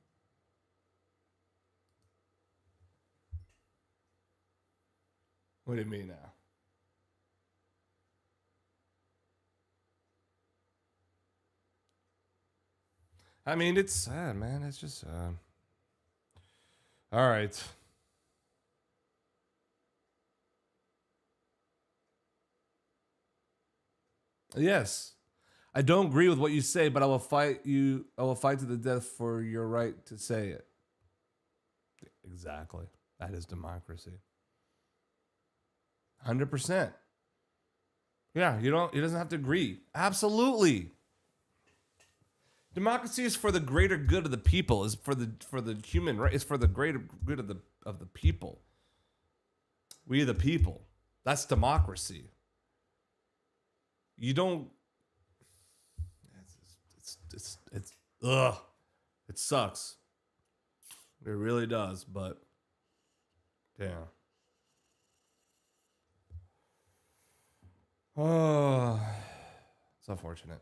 What do you mean now? I mean, it's sad, man. It's just sad. All right. Yes. I don't agree with what you say, but I will fight you. I will fight to the death for your right to say it. Exactly. That is democracy. 100%. Yeah, you don't. It doesn't have to agree. Absolutely. Democracy is for the greater good of the people. Is for the human right. It's for the greater good of the people. We the people. That's democracy. You don't. It's ugh. It sucks. It really does. But damn. Oh, it's unfortunate.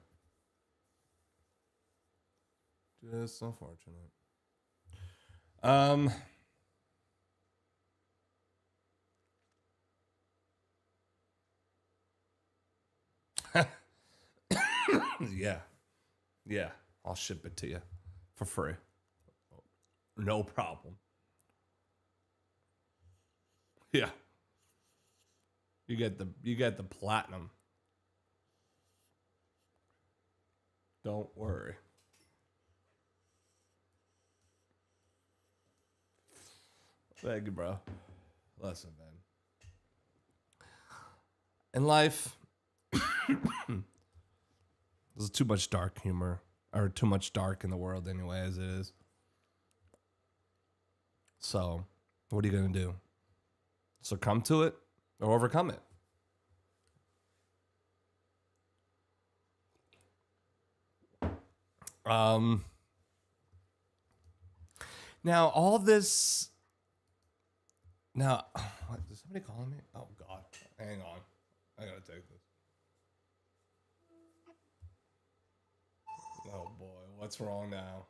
Just unfortunate. Um, yeah, yeah. I'll ship it to you for free. No problem. Yeah. You get the platinum. Don't worry. Thank you, bro. Listen, man. In life, there's too much dark humor, or too much dark in the world anyway, as it is. So, what are you gonna do? Succumb to it or overcome it? Um. Now all this. Now, what, is somebody calling me? Oh God, hang on. I gotta take this. Oh boy, what's wrong now?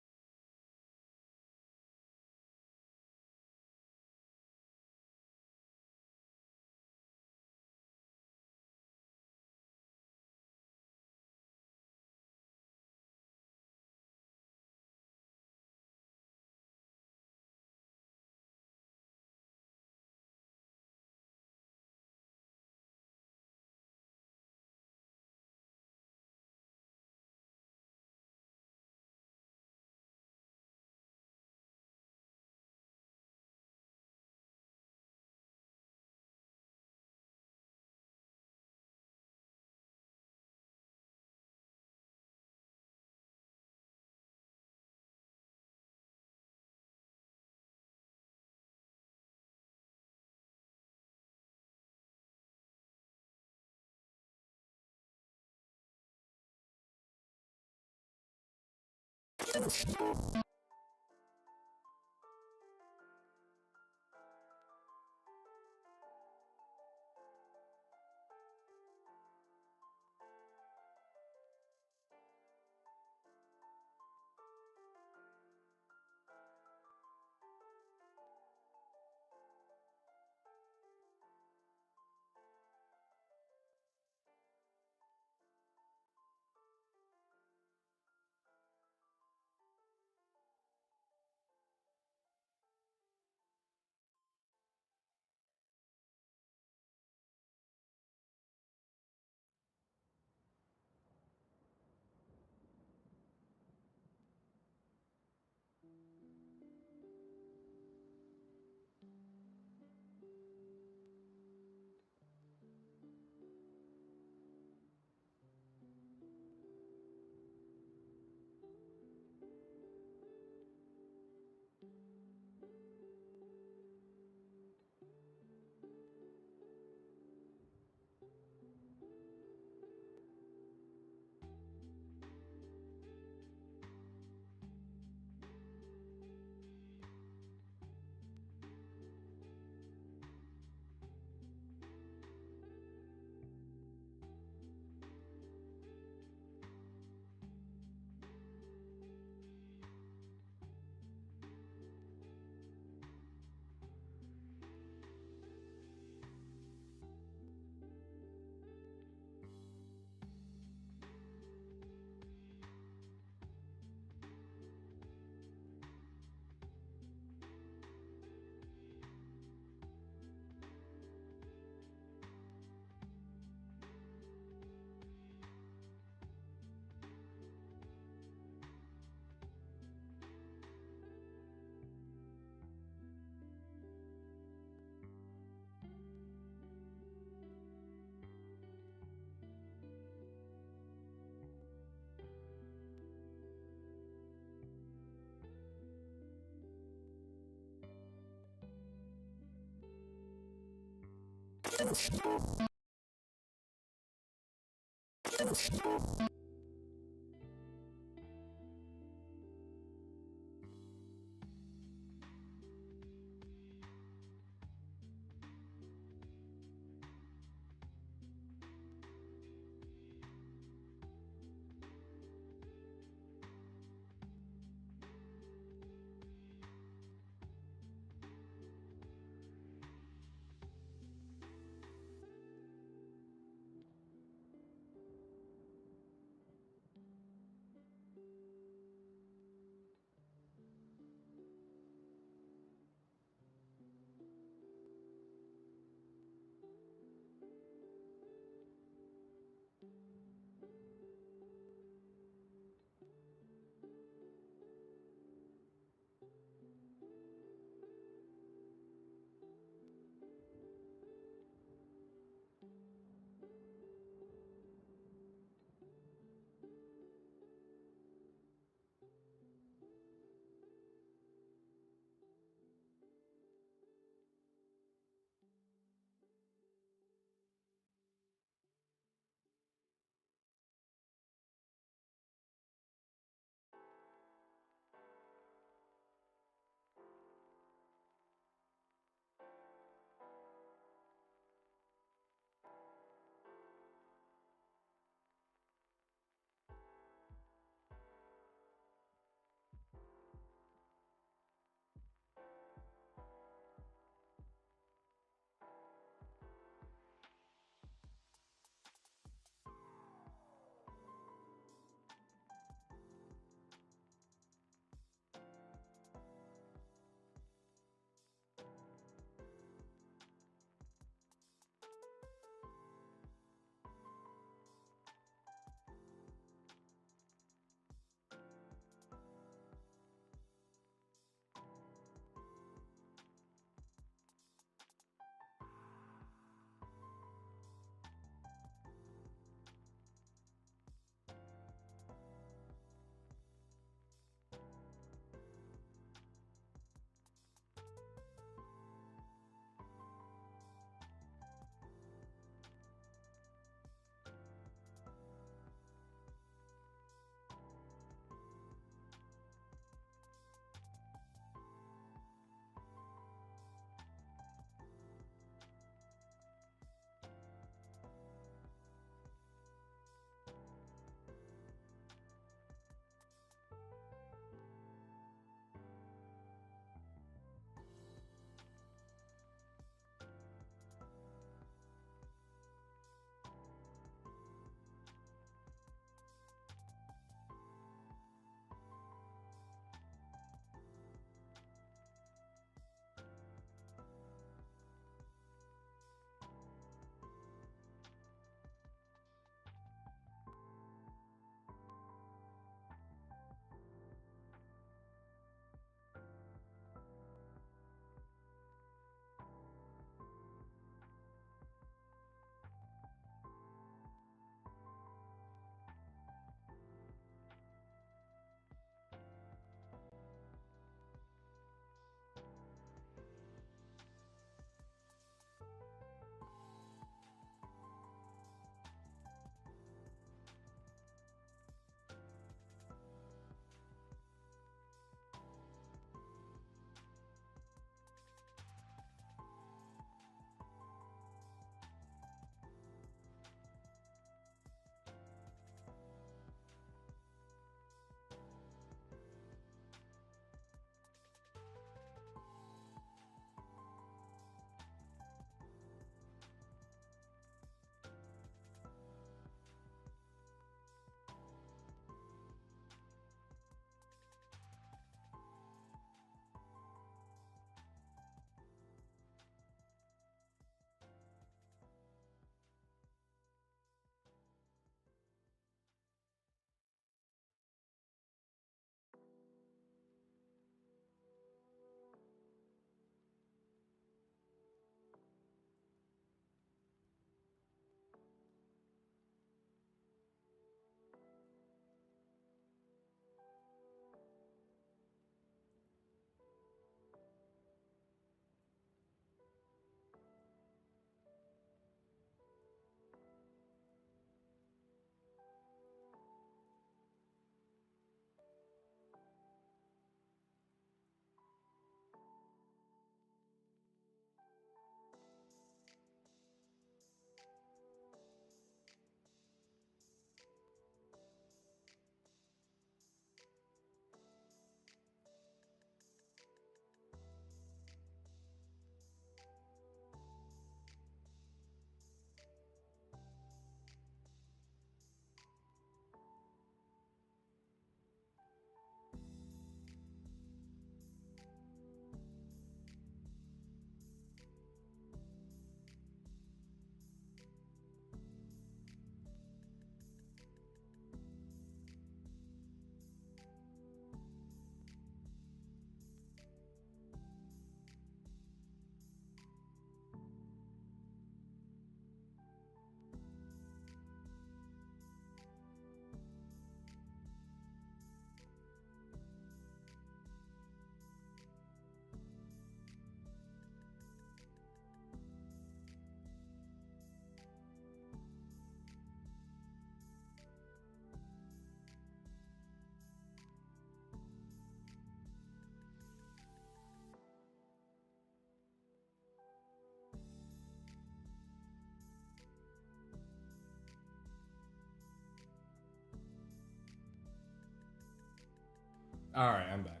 All right, I'm back.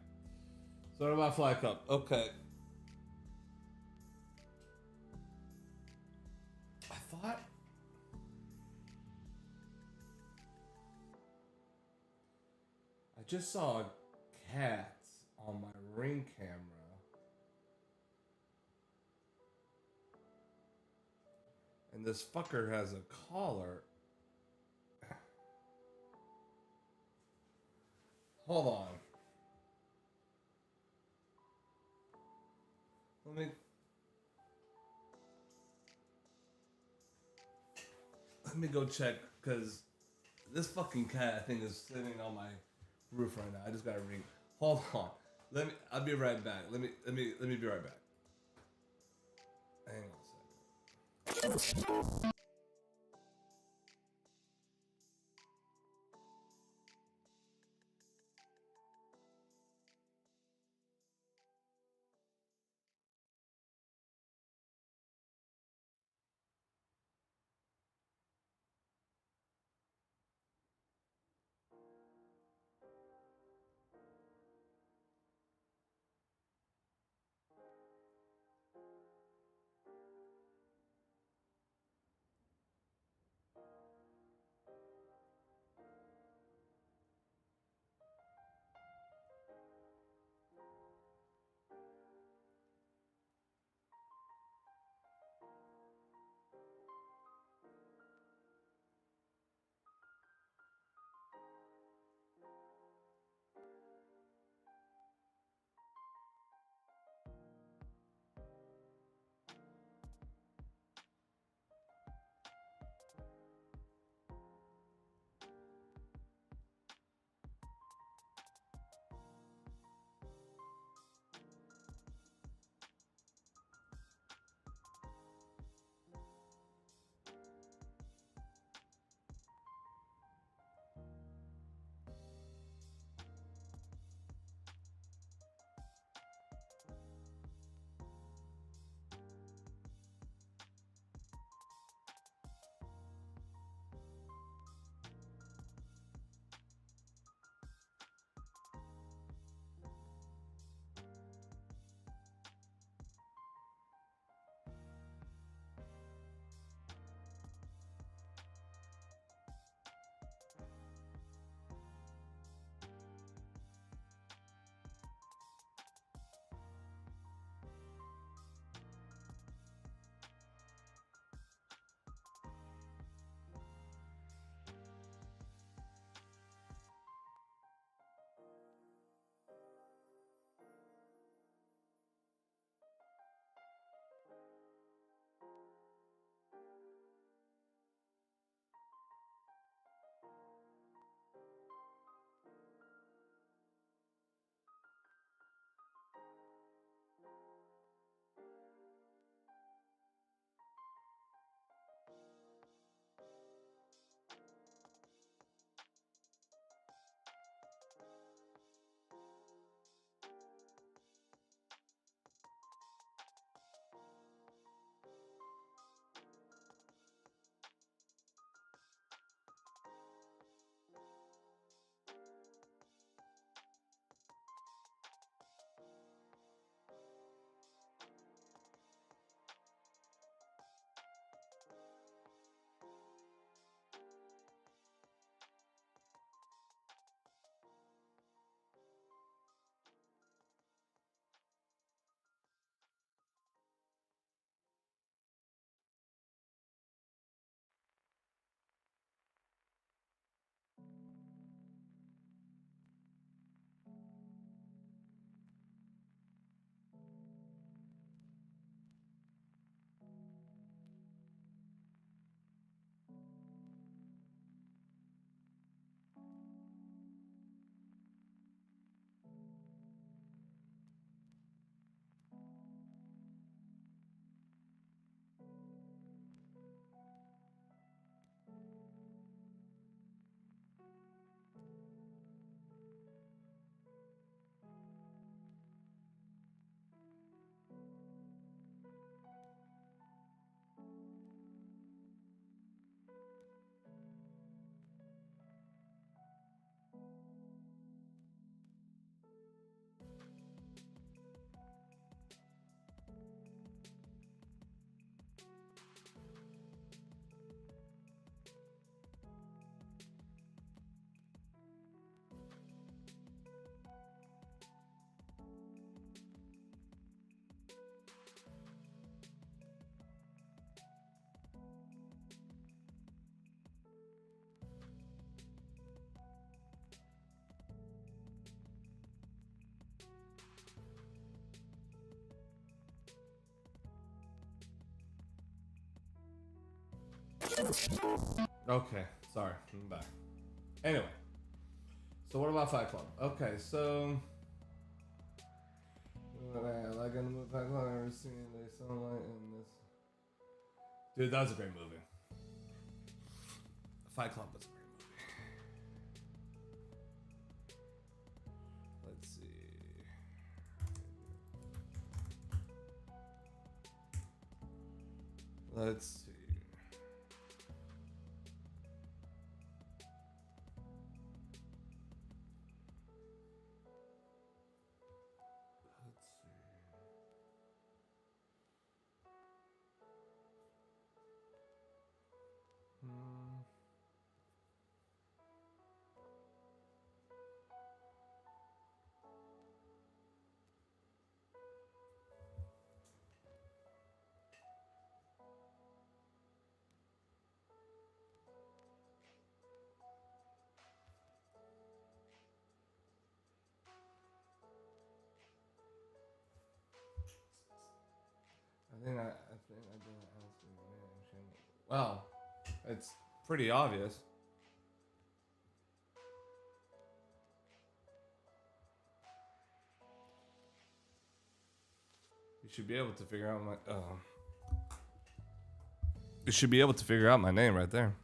So what about Fly Cup? Okay. I thought I just saw cats on my Ring camera, and this fucker has a collar. Hold on. Let me let me go check because this fucking cat thing is sitting on my roof right now. I just got to ring. Hold on. Let me. I'll be right back. Let me be right back. Hang on a second. Okay, sorry, I'm back. Anyway, so what about Fight Club? Okay, so like in the movie Fight Club, I've never seen the sunlight in this. Dude, that was a great movie. Fight Club was a great movie. Let's see. Let's see. I didn't ask you. Well, it's pretty obvious. You should be able to figure out my. You should be able to figure out my name right there.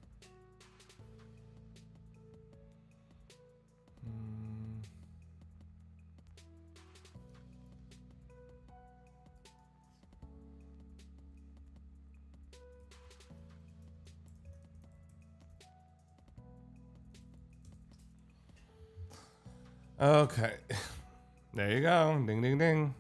Okay. There you go. Ding, ding, ding.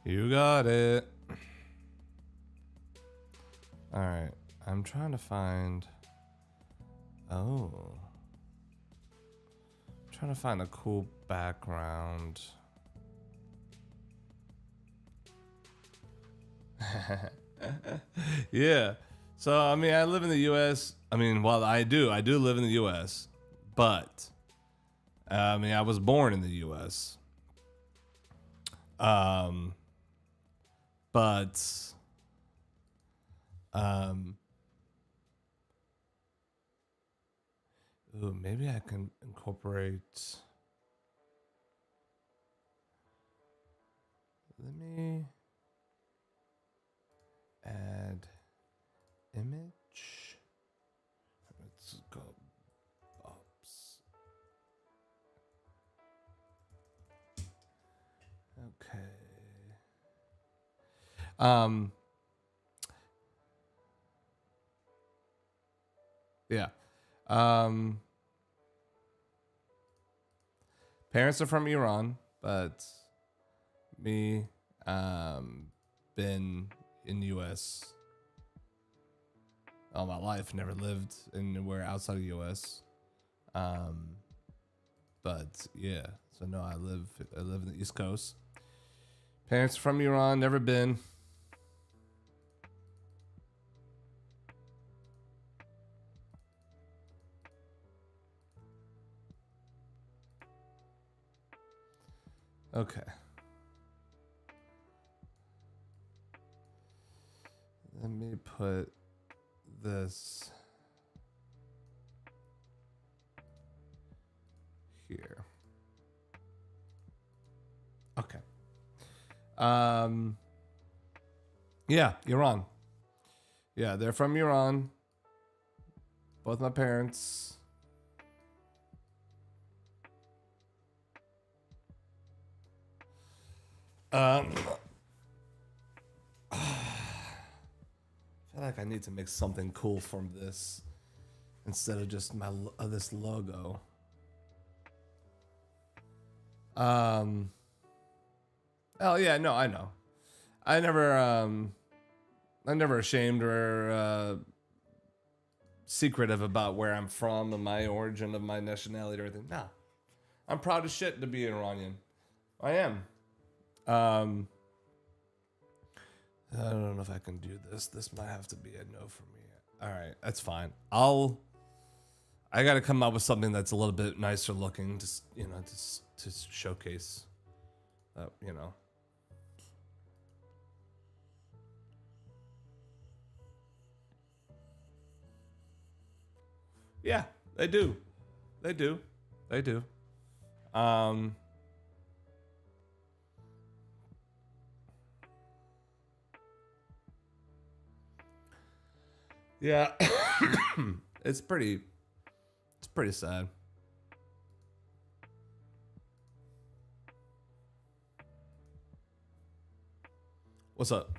You got it. All right. I'm trying to find. Oh. I'm trying to find a cool background. Yeah. So, I mean, I live in the U.S. I mean, well, I do live in the U.S. But, I mean, I was born in the U.S. But, ooh, maybe I can incorporate. Let me add image. Let's go Bops. Okay. Yeah. Parents are from Iran, but me, been in the U.S. all my life. Never lived anywhere outside of the U.S. But yeah, so no, I live in the East Coast. Parents are from Iran, never been. Okay. Let me put this here. Okay. Yeah, Iran. Yeah, they're from Iran. Both my parents. I feel like I need to make something cool from this instead of just my this logo. Oh yeah, no, I know. I never I'm never ashamed or secretive about where I'm from and my origin of my nationality or anything. Nah. I'm proud as shit to be an Iranian. I am. I don't know if I can do this. This might have to be a no for me. All right, that's fine. I I got to come up with something that's a little bit nicer looking, just to showcase that, Yeah, they do. They do. They do. Um, yeah, it's pretty. It's pretty sad. What's up?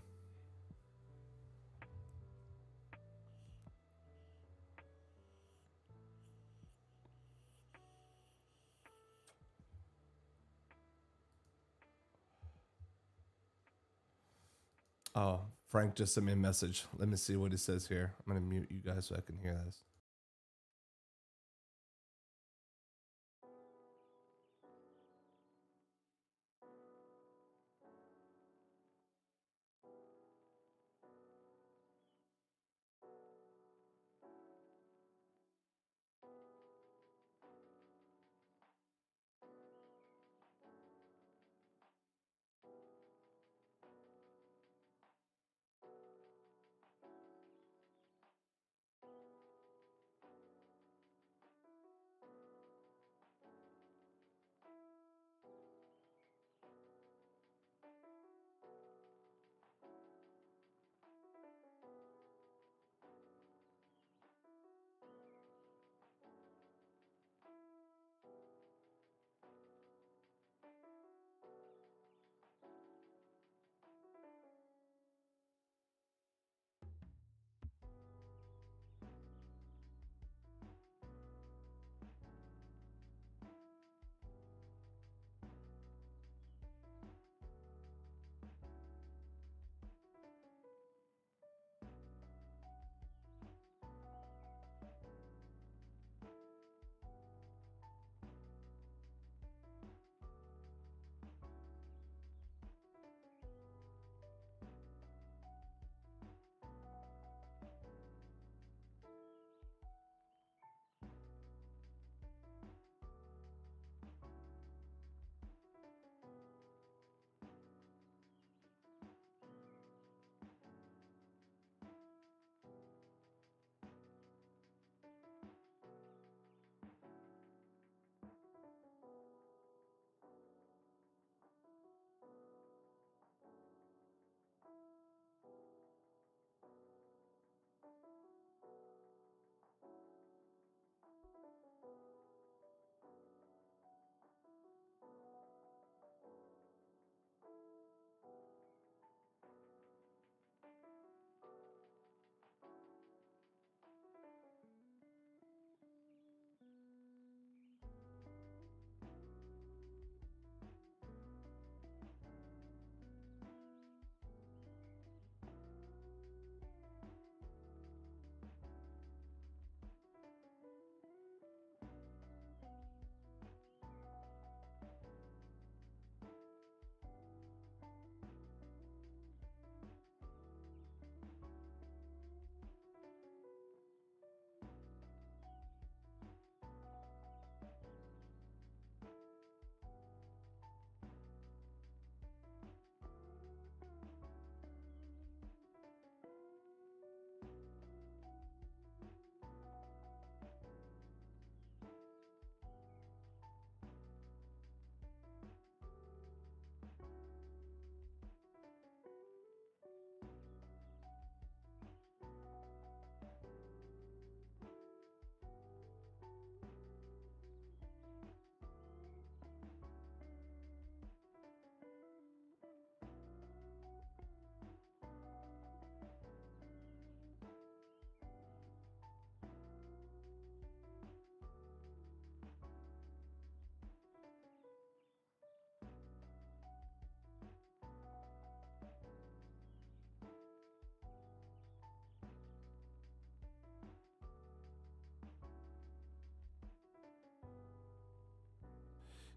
Oh, Frank just sent me a message. Let me see what he says here. I'm gonna mute you guys so I can hear this.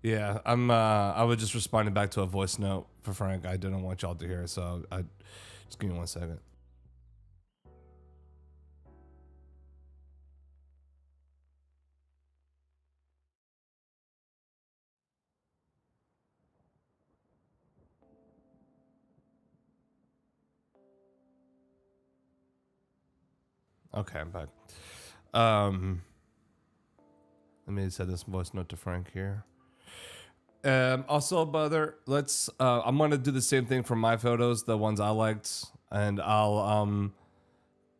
Yeah, I was just responding back to a voice note for Frank. I didn't want y'all to hear, so I just give me 1 second. Okay, I'm back. Um, Let me send this voice note to Frank here. Also, brother, let's. I'm gonna do the same thing for my photos, the ones I liked, and I'll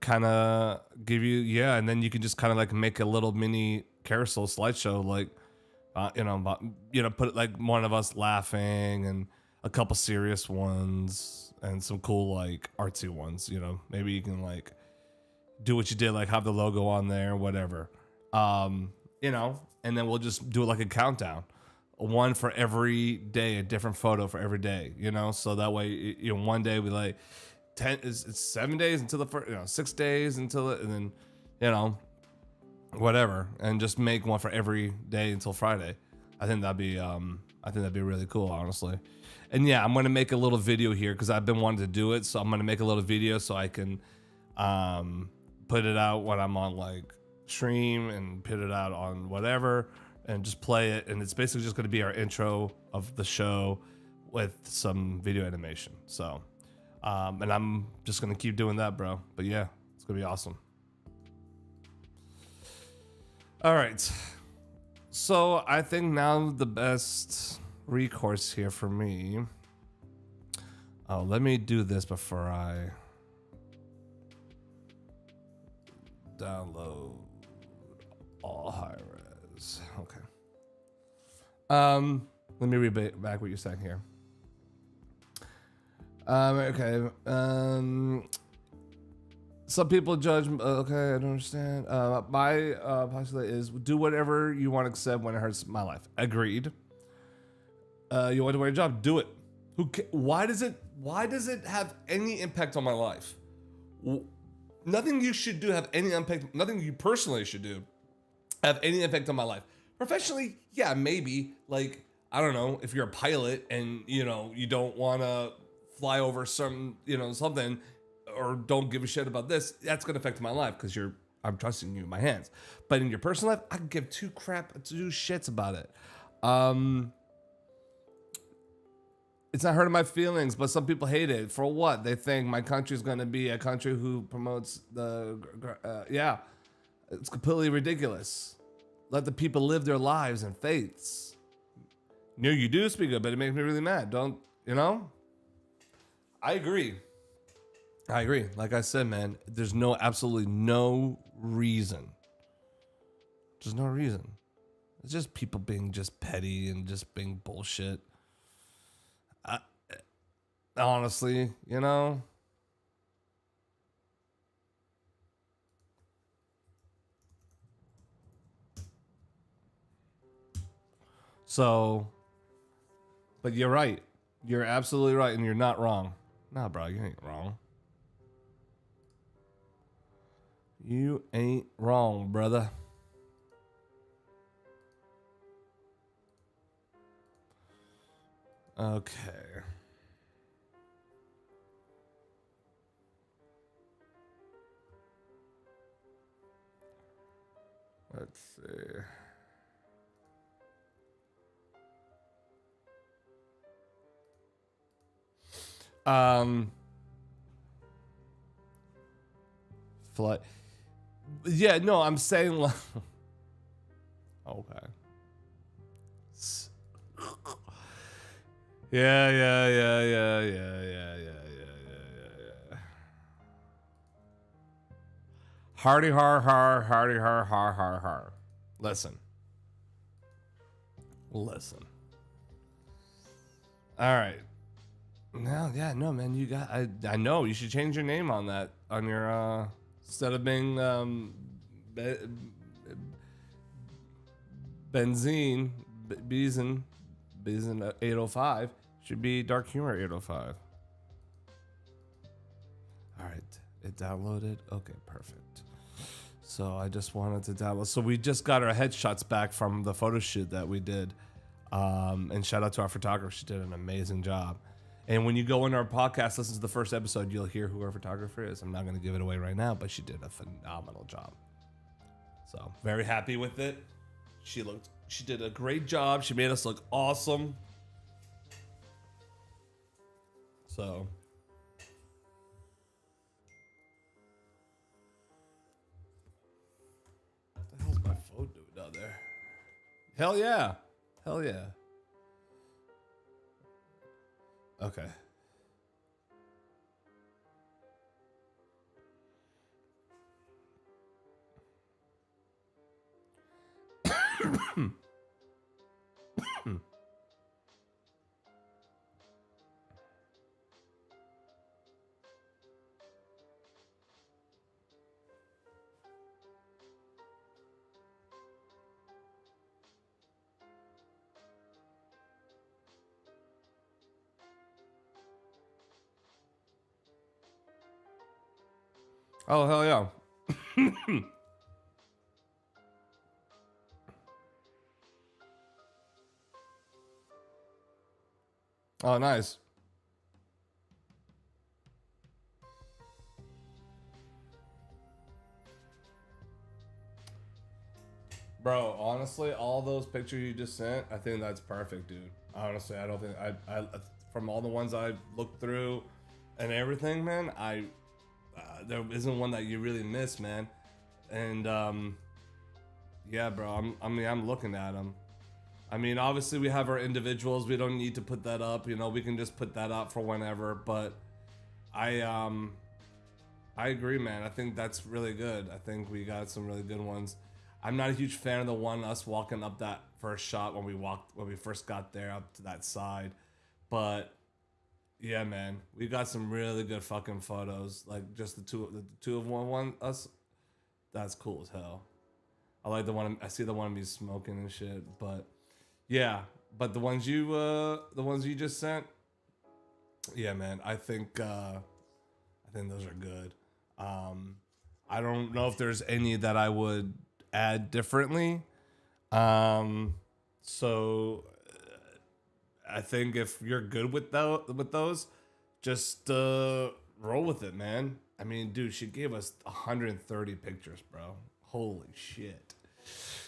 kind of give you and then you can just kind of like make a little mini carousel slideshow, like put it like one of us laughing and a couple serious ones and some cool like artsy ones. Maybe you can like do what you did, like have the logo on there, whatever. And then we'll just do it like a countdown, one for every day, a different photo for every day, so that way, one day we like 10 it's 7 days until the first, 6 days until it, and then, whatever, and just make one for every day until Friday. I think that'd be really cool, honestly. And yeah, I'm gonna make a little video here because I've been wanting to do it, so I'm gonna make a little video so I can put it out when I'm on like stream and put it out on whatever and just play it. And it's basically just gonna be our intro of the show with some video animation. So and I'm just gonna keep doing that, bro. But yeah, it's gonna be awesome. All right, so I think now the best recourse here for me. Oh, let me do this before I download all high res. Okay. Let me read back what you're saying here. Okay. Some people judge. Okay, I don't understand. My postulate is do whatever you want to accept when it hurts my life. Agreed. You want to wear a job? Do it. Why does it have any impact on my life? Nothing you should do have any impact. Nothing you personally should do have any impact on my life. Professionally, yeah, maybe. Like, I don't know, if you're a pilot and you don't want to fly over some something, or don't give a shit about this, that's gonna affect my life because I'm trusting you in my hands. But in your personal life, I can give two shits about it. It's not hurting my feelings, but some people hate it. For what? They think my country is gonna be a country who promotes it's completely ridiculous. Let the people live their lives and faiths. You do speak up, but it makes me really mad. Don't I agree. Like I said, man, there's absolutely no reason. There's no reason. It's just people being just petty and just being bullshit. Honestly, So, but you're right. You're absolutely right, and you're not wrong. Nah, bro, you ain't wrong. You ain't wrong, brother. Okay. Let's see. Flight. Yeah, no, I'm saying like okay. Yeah. Hardy har. Listen. All right. No, man, you got. I know you should change your name on that on your instead of being benzene, Beezen 805 should be Dark Humor 805. All right, it downloaded. Okay, perfect. So I just wanted to download. So we just got our headshots back from the photo shoot that we did. And shout out to our photographer. She did an amazing job. And when you go in our podcast, listen to the first episode, you'll hear who our photographer is. I'm not going to give it away right now, but she did a phenomenal job. So very happy with it. She did a great job. She made us look awesome. So Hell yeah. Hell yeah. Okay. Oh, hell yeah. Oh, nice. Bro, honestly, all those pictures you just sent, I think that's perfect, dude. Honestly, I don't think from all the ones I looked through and everything, man, there isn't one that you really miss, man. And yeah, bro, I'm looking at them. I mean, obviously we have our individuals. We don't need to put that up. You know, we can just put that up for whenever. But I um I agree, man. I think that's really good. I think we got some really good ones. I'm not a huge fan of the one us walking up that first shot when we first got there up to that side. But yeah, man, we got some really good fucking photos. Like just the two of one us. That's cool as hell. I like the one I see the one of me smoking and shit. But yeah, but the ones you just sent, yeah, man. I think those are good. Um, I don't know if there's any that I would add differently. Um, so I think if you're good with those, just roll with it, man. I mean, dude, she gave us 130 pictures, bro. Holy shit.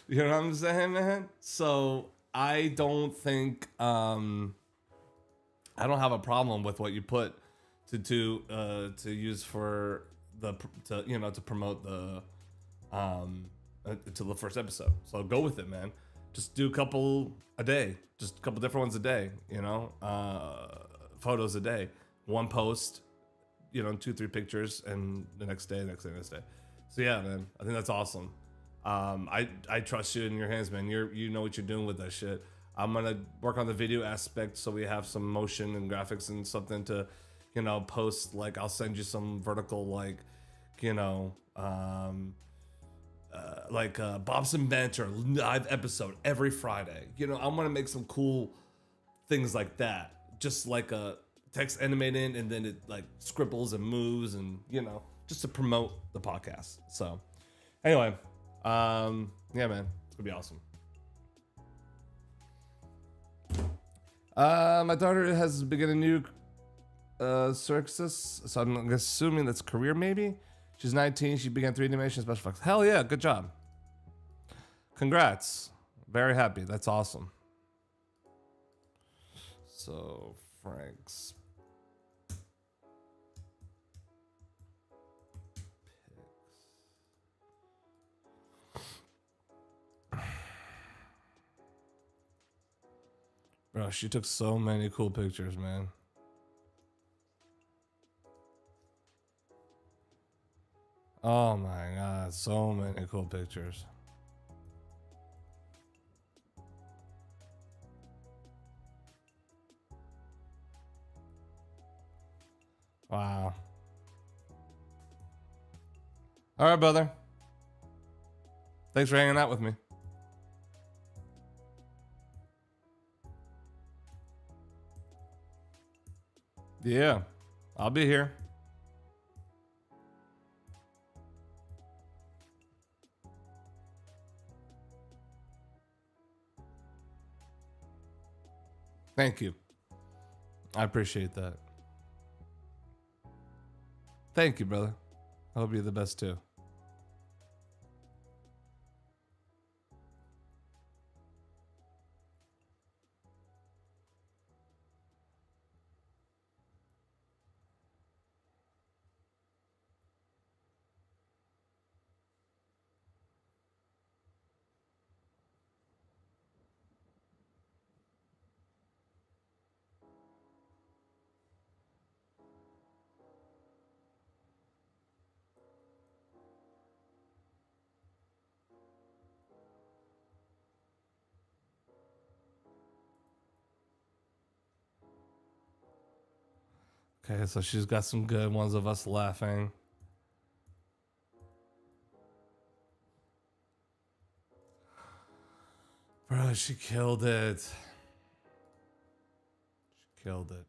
You know what I'm saying, man? So I don't have a problem with what you put to use for the to you know to promote the to the first episode. So go with it, man. Just do a couple a day, just a couple different ones a day. You know, photos a day, one post. You know, two three pictures, and the next day, next day. So yeah, man, I think that's awesome. I trust you in your hands, man. You know what you're doing with that shit. I'm gonna work on the video aspect so we have some motion and graphics and something to, you know, post. Like I'll send you some vertical like, you know, Bops and Banter live episode every Friday. You know, I'm gonna make some cool things like that. Just like a text animated and then it like scribbles and moves and you know, just to promote the podcast. So anyway, yeah, man, it's gonna be awesome. My daughter has begun a new circus, so I'm assuming that's career maybe. She's 19. She began 3D animation special effects. Hell yeah, good job. Congrats. Very happy. That's awesome. So Frank's bro, she took so many cool pictures, man. Oh my god, so many cool pictures. Wow. All right, brother. Thanks for hanging out with me. Yeah, I'll be here. Thank you. I appreciate that. Thank you, brother. I hope you're the best too. Okay, so she's got some good ones of us laughing. Bro, she killed it. She killed it.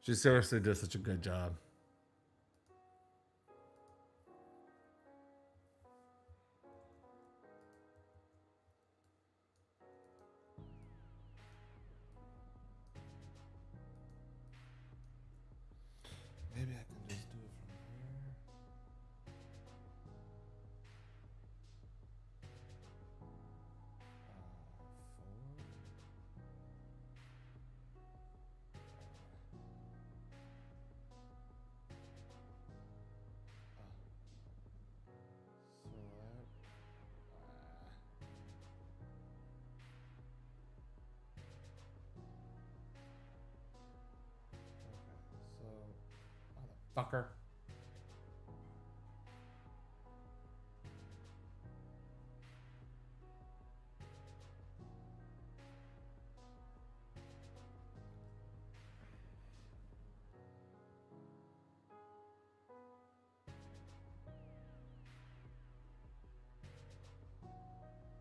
She seriously did such a good job. Maybe I can just do it from here. Fucker.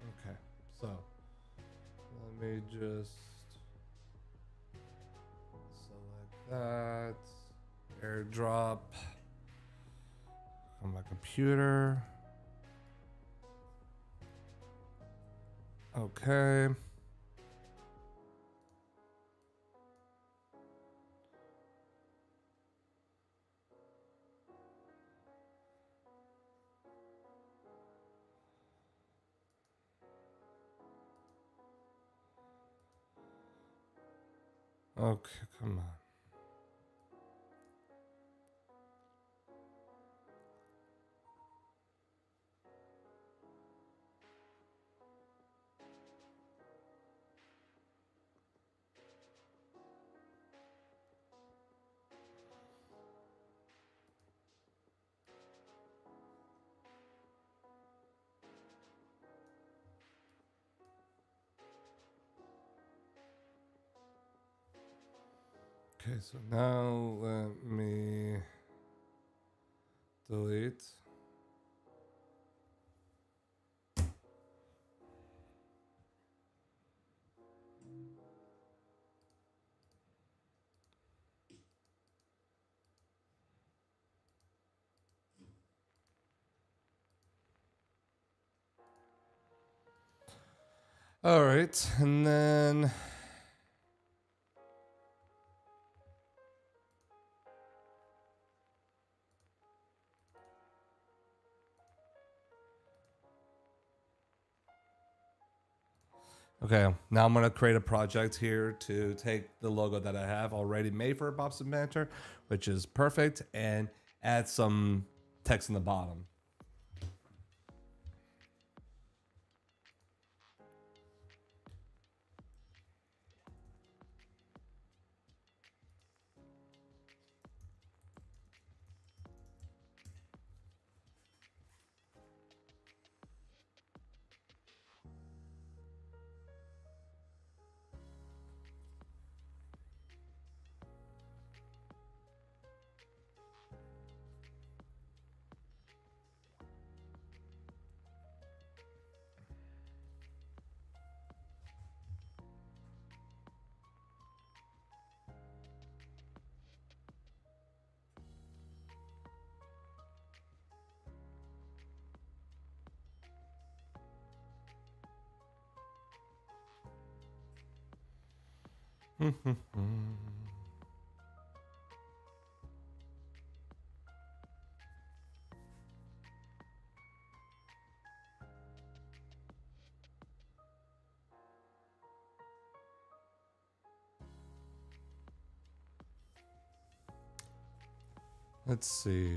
Okay, so let me just select that. AirDrop on my computer. Okay. Okay, come on. Okay, so now let me delete. All right, and then okay, now I'm gonna create a project here to take the logo that I have already made for Bops and Banter, which is perfect, and add some text in the bottom. Let's see.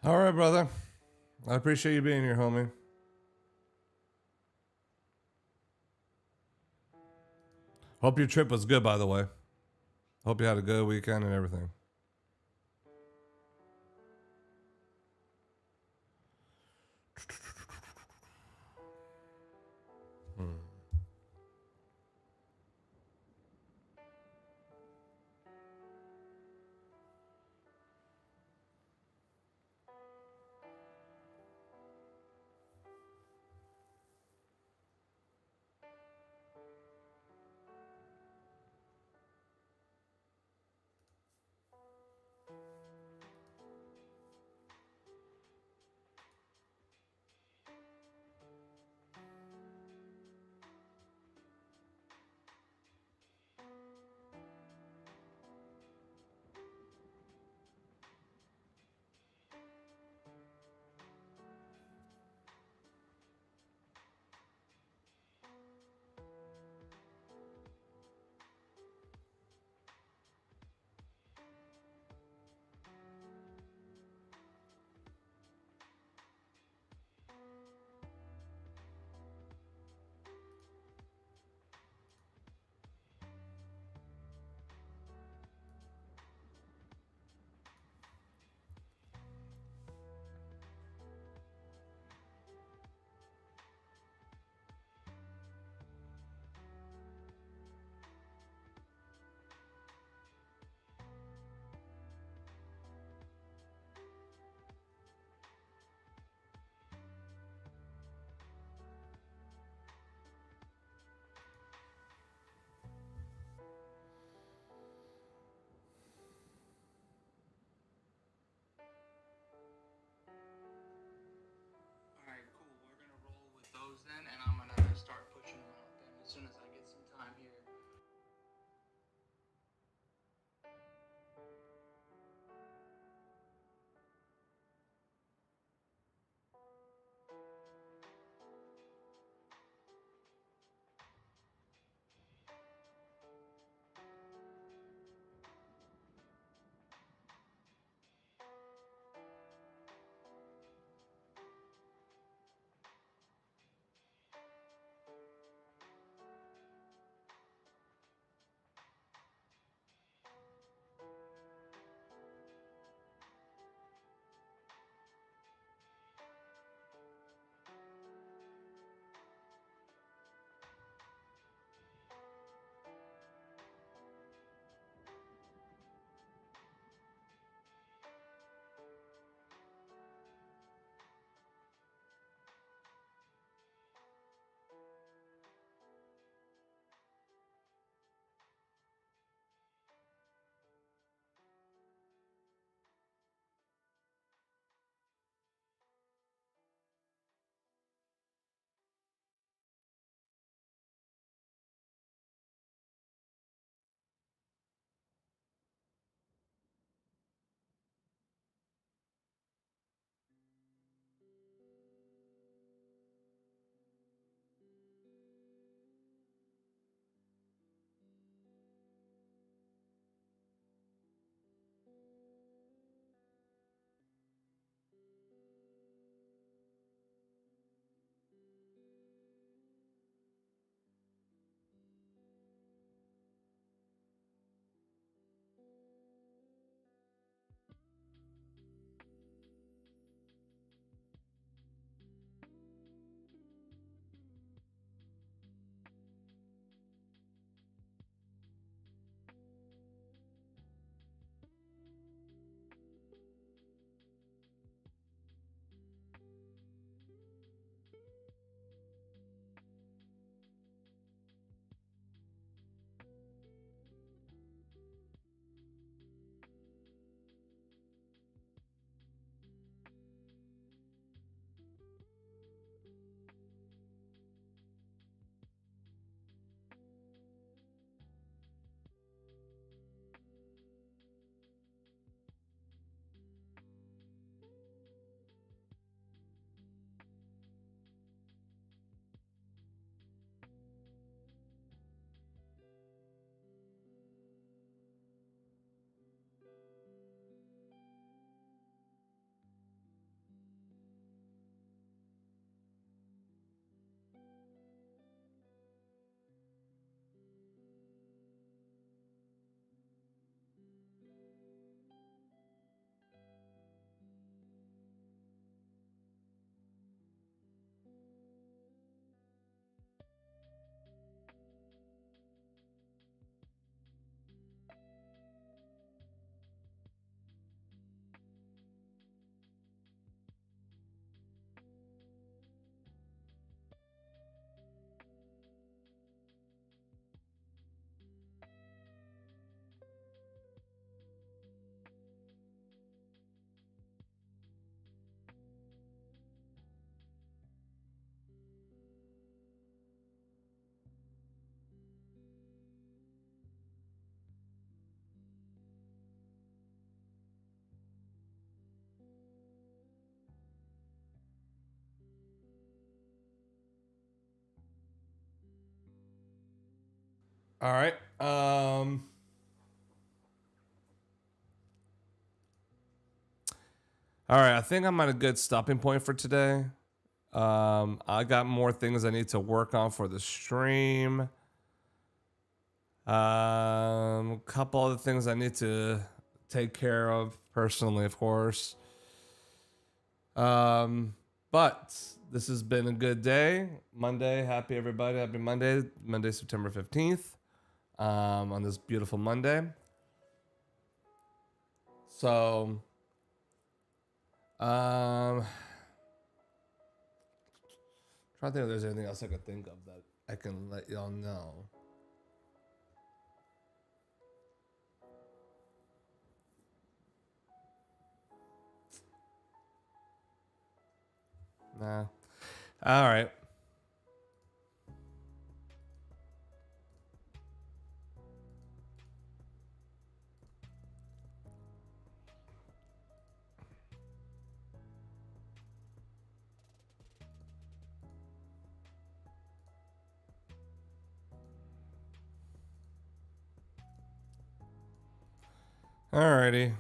All right, brother. I appreciate you being here, homie. Hope your trip was good, by the way. Hope you had a good weekend and everything. All right. All right. I think I'm at a good stopping point for today. I got more things I need to work on for the stream. A couple other things I need to take care of personally, of course. But this has been a good day. Monday, happy everybody. Happy Monday. Monday, September 15th. On this beautiful Monday. So, trying to think if there's anything else I could think of that I can let y'all know. Nah. All right. Alrighty.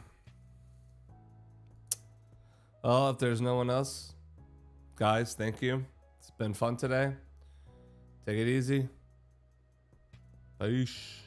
Well, if there's no one else, guys, thank you. It's been fun today. Take it easy. Peace.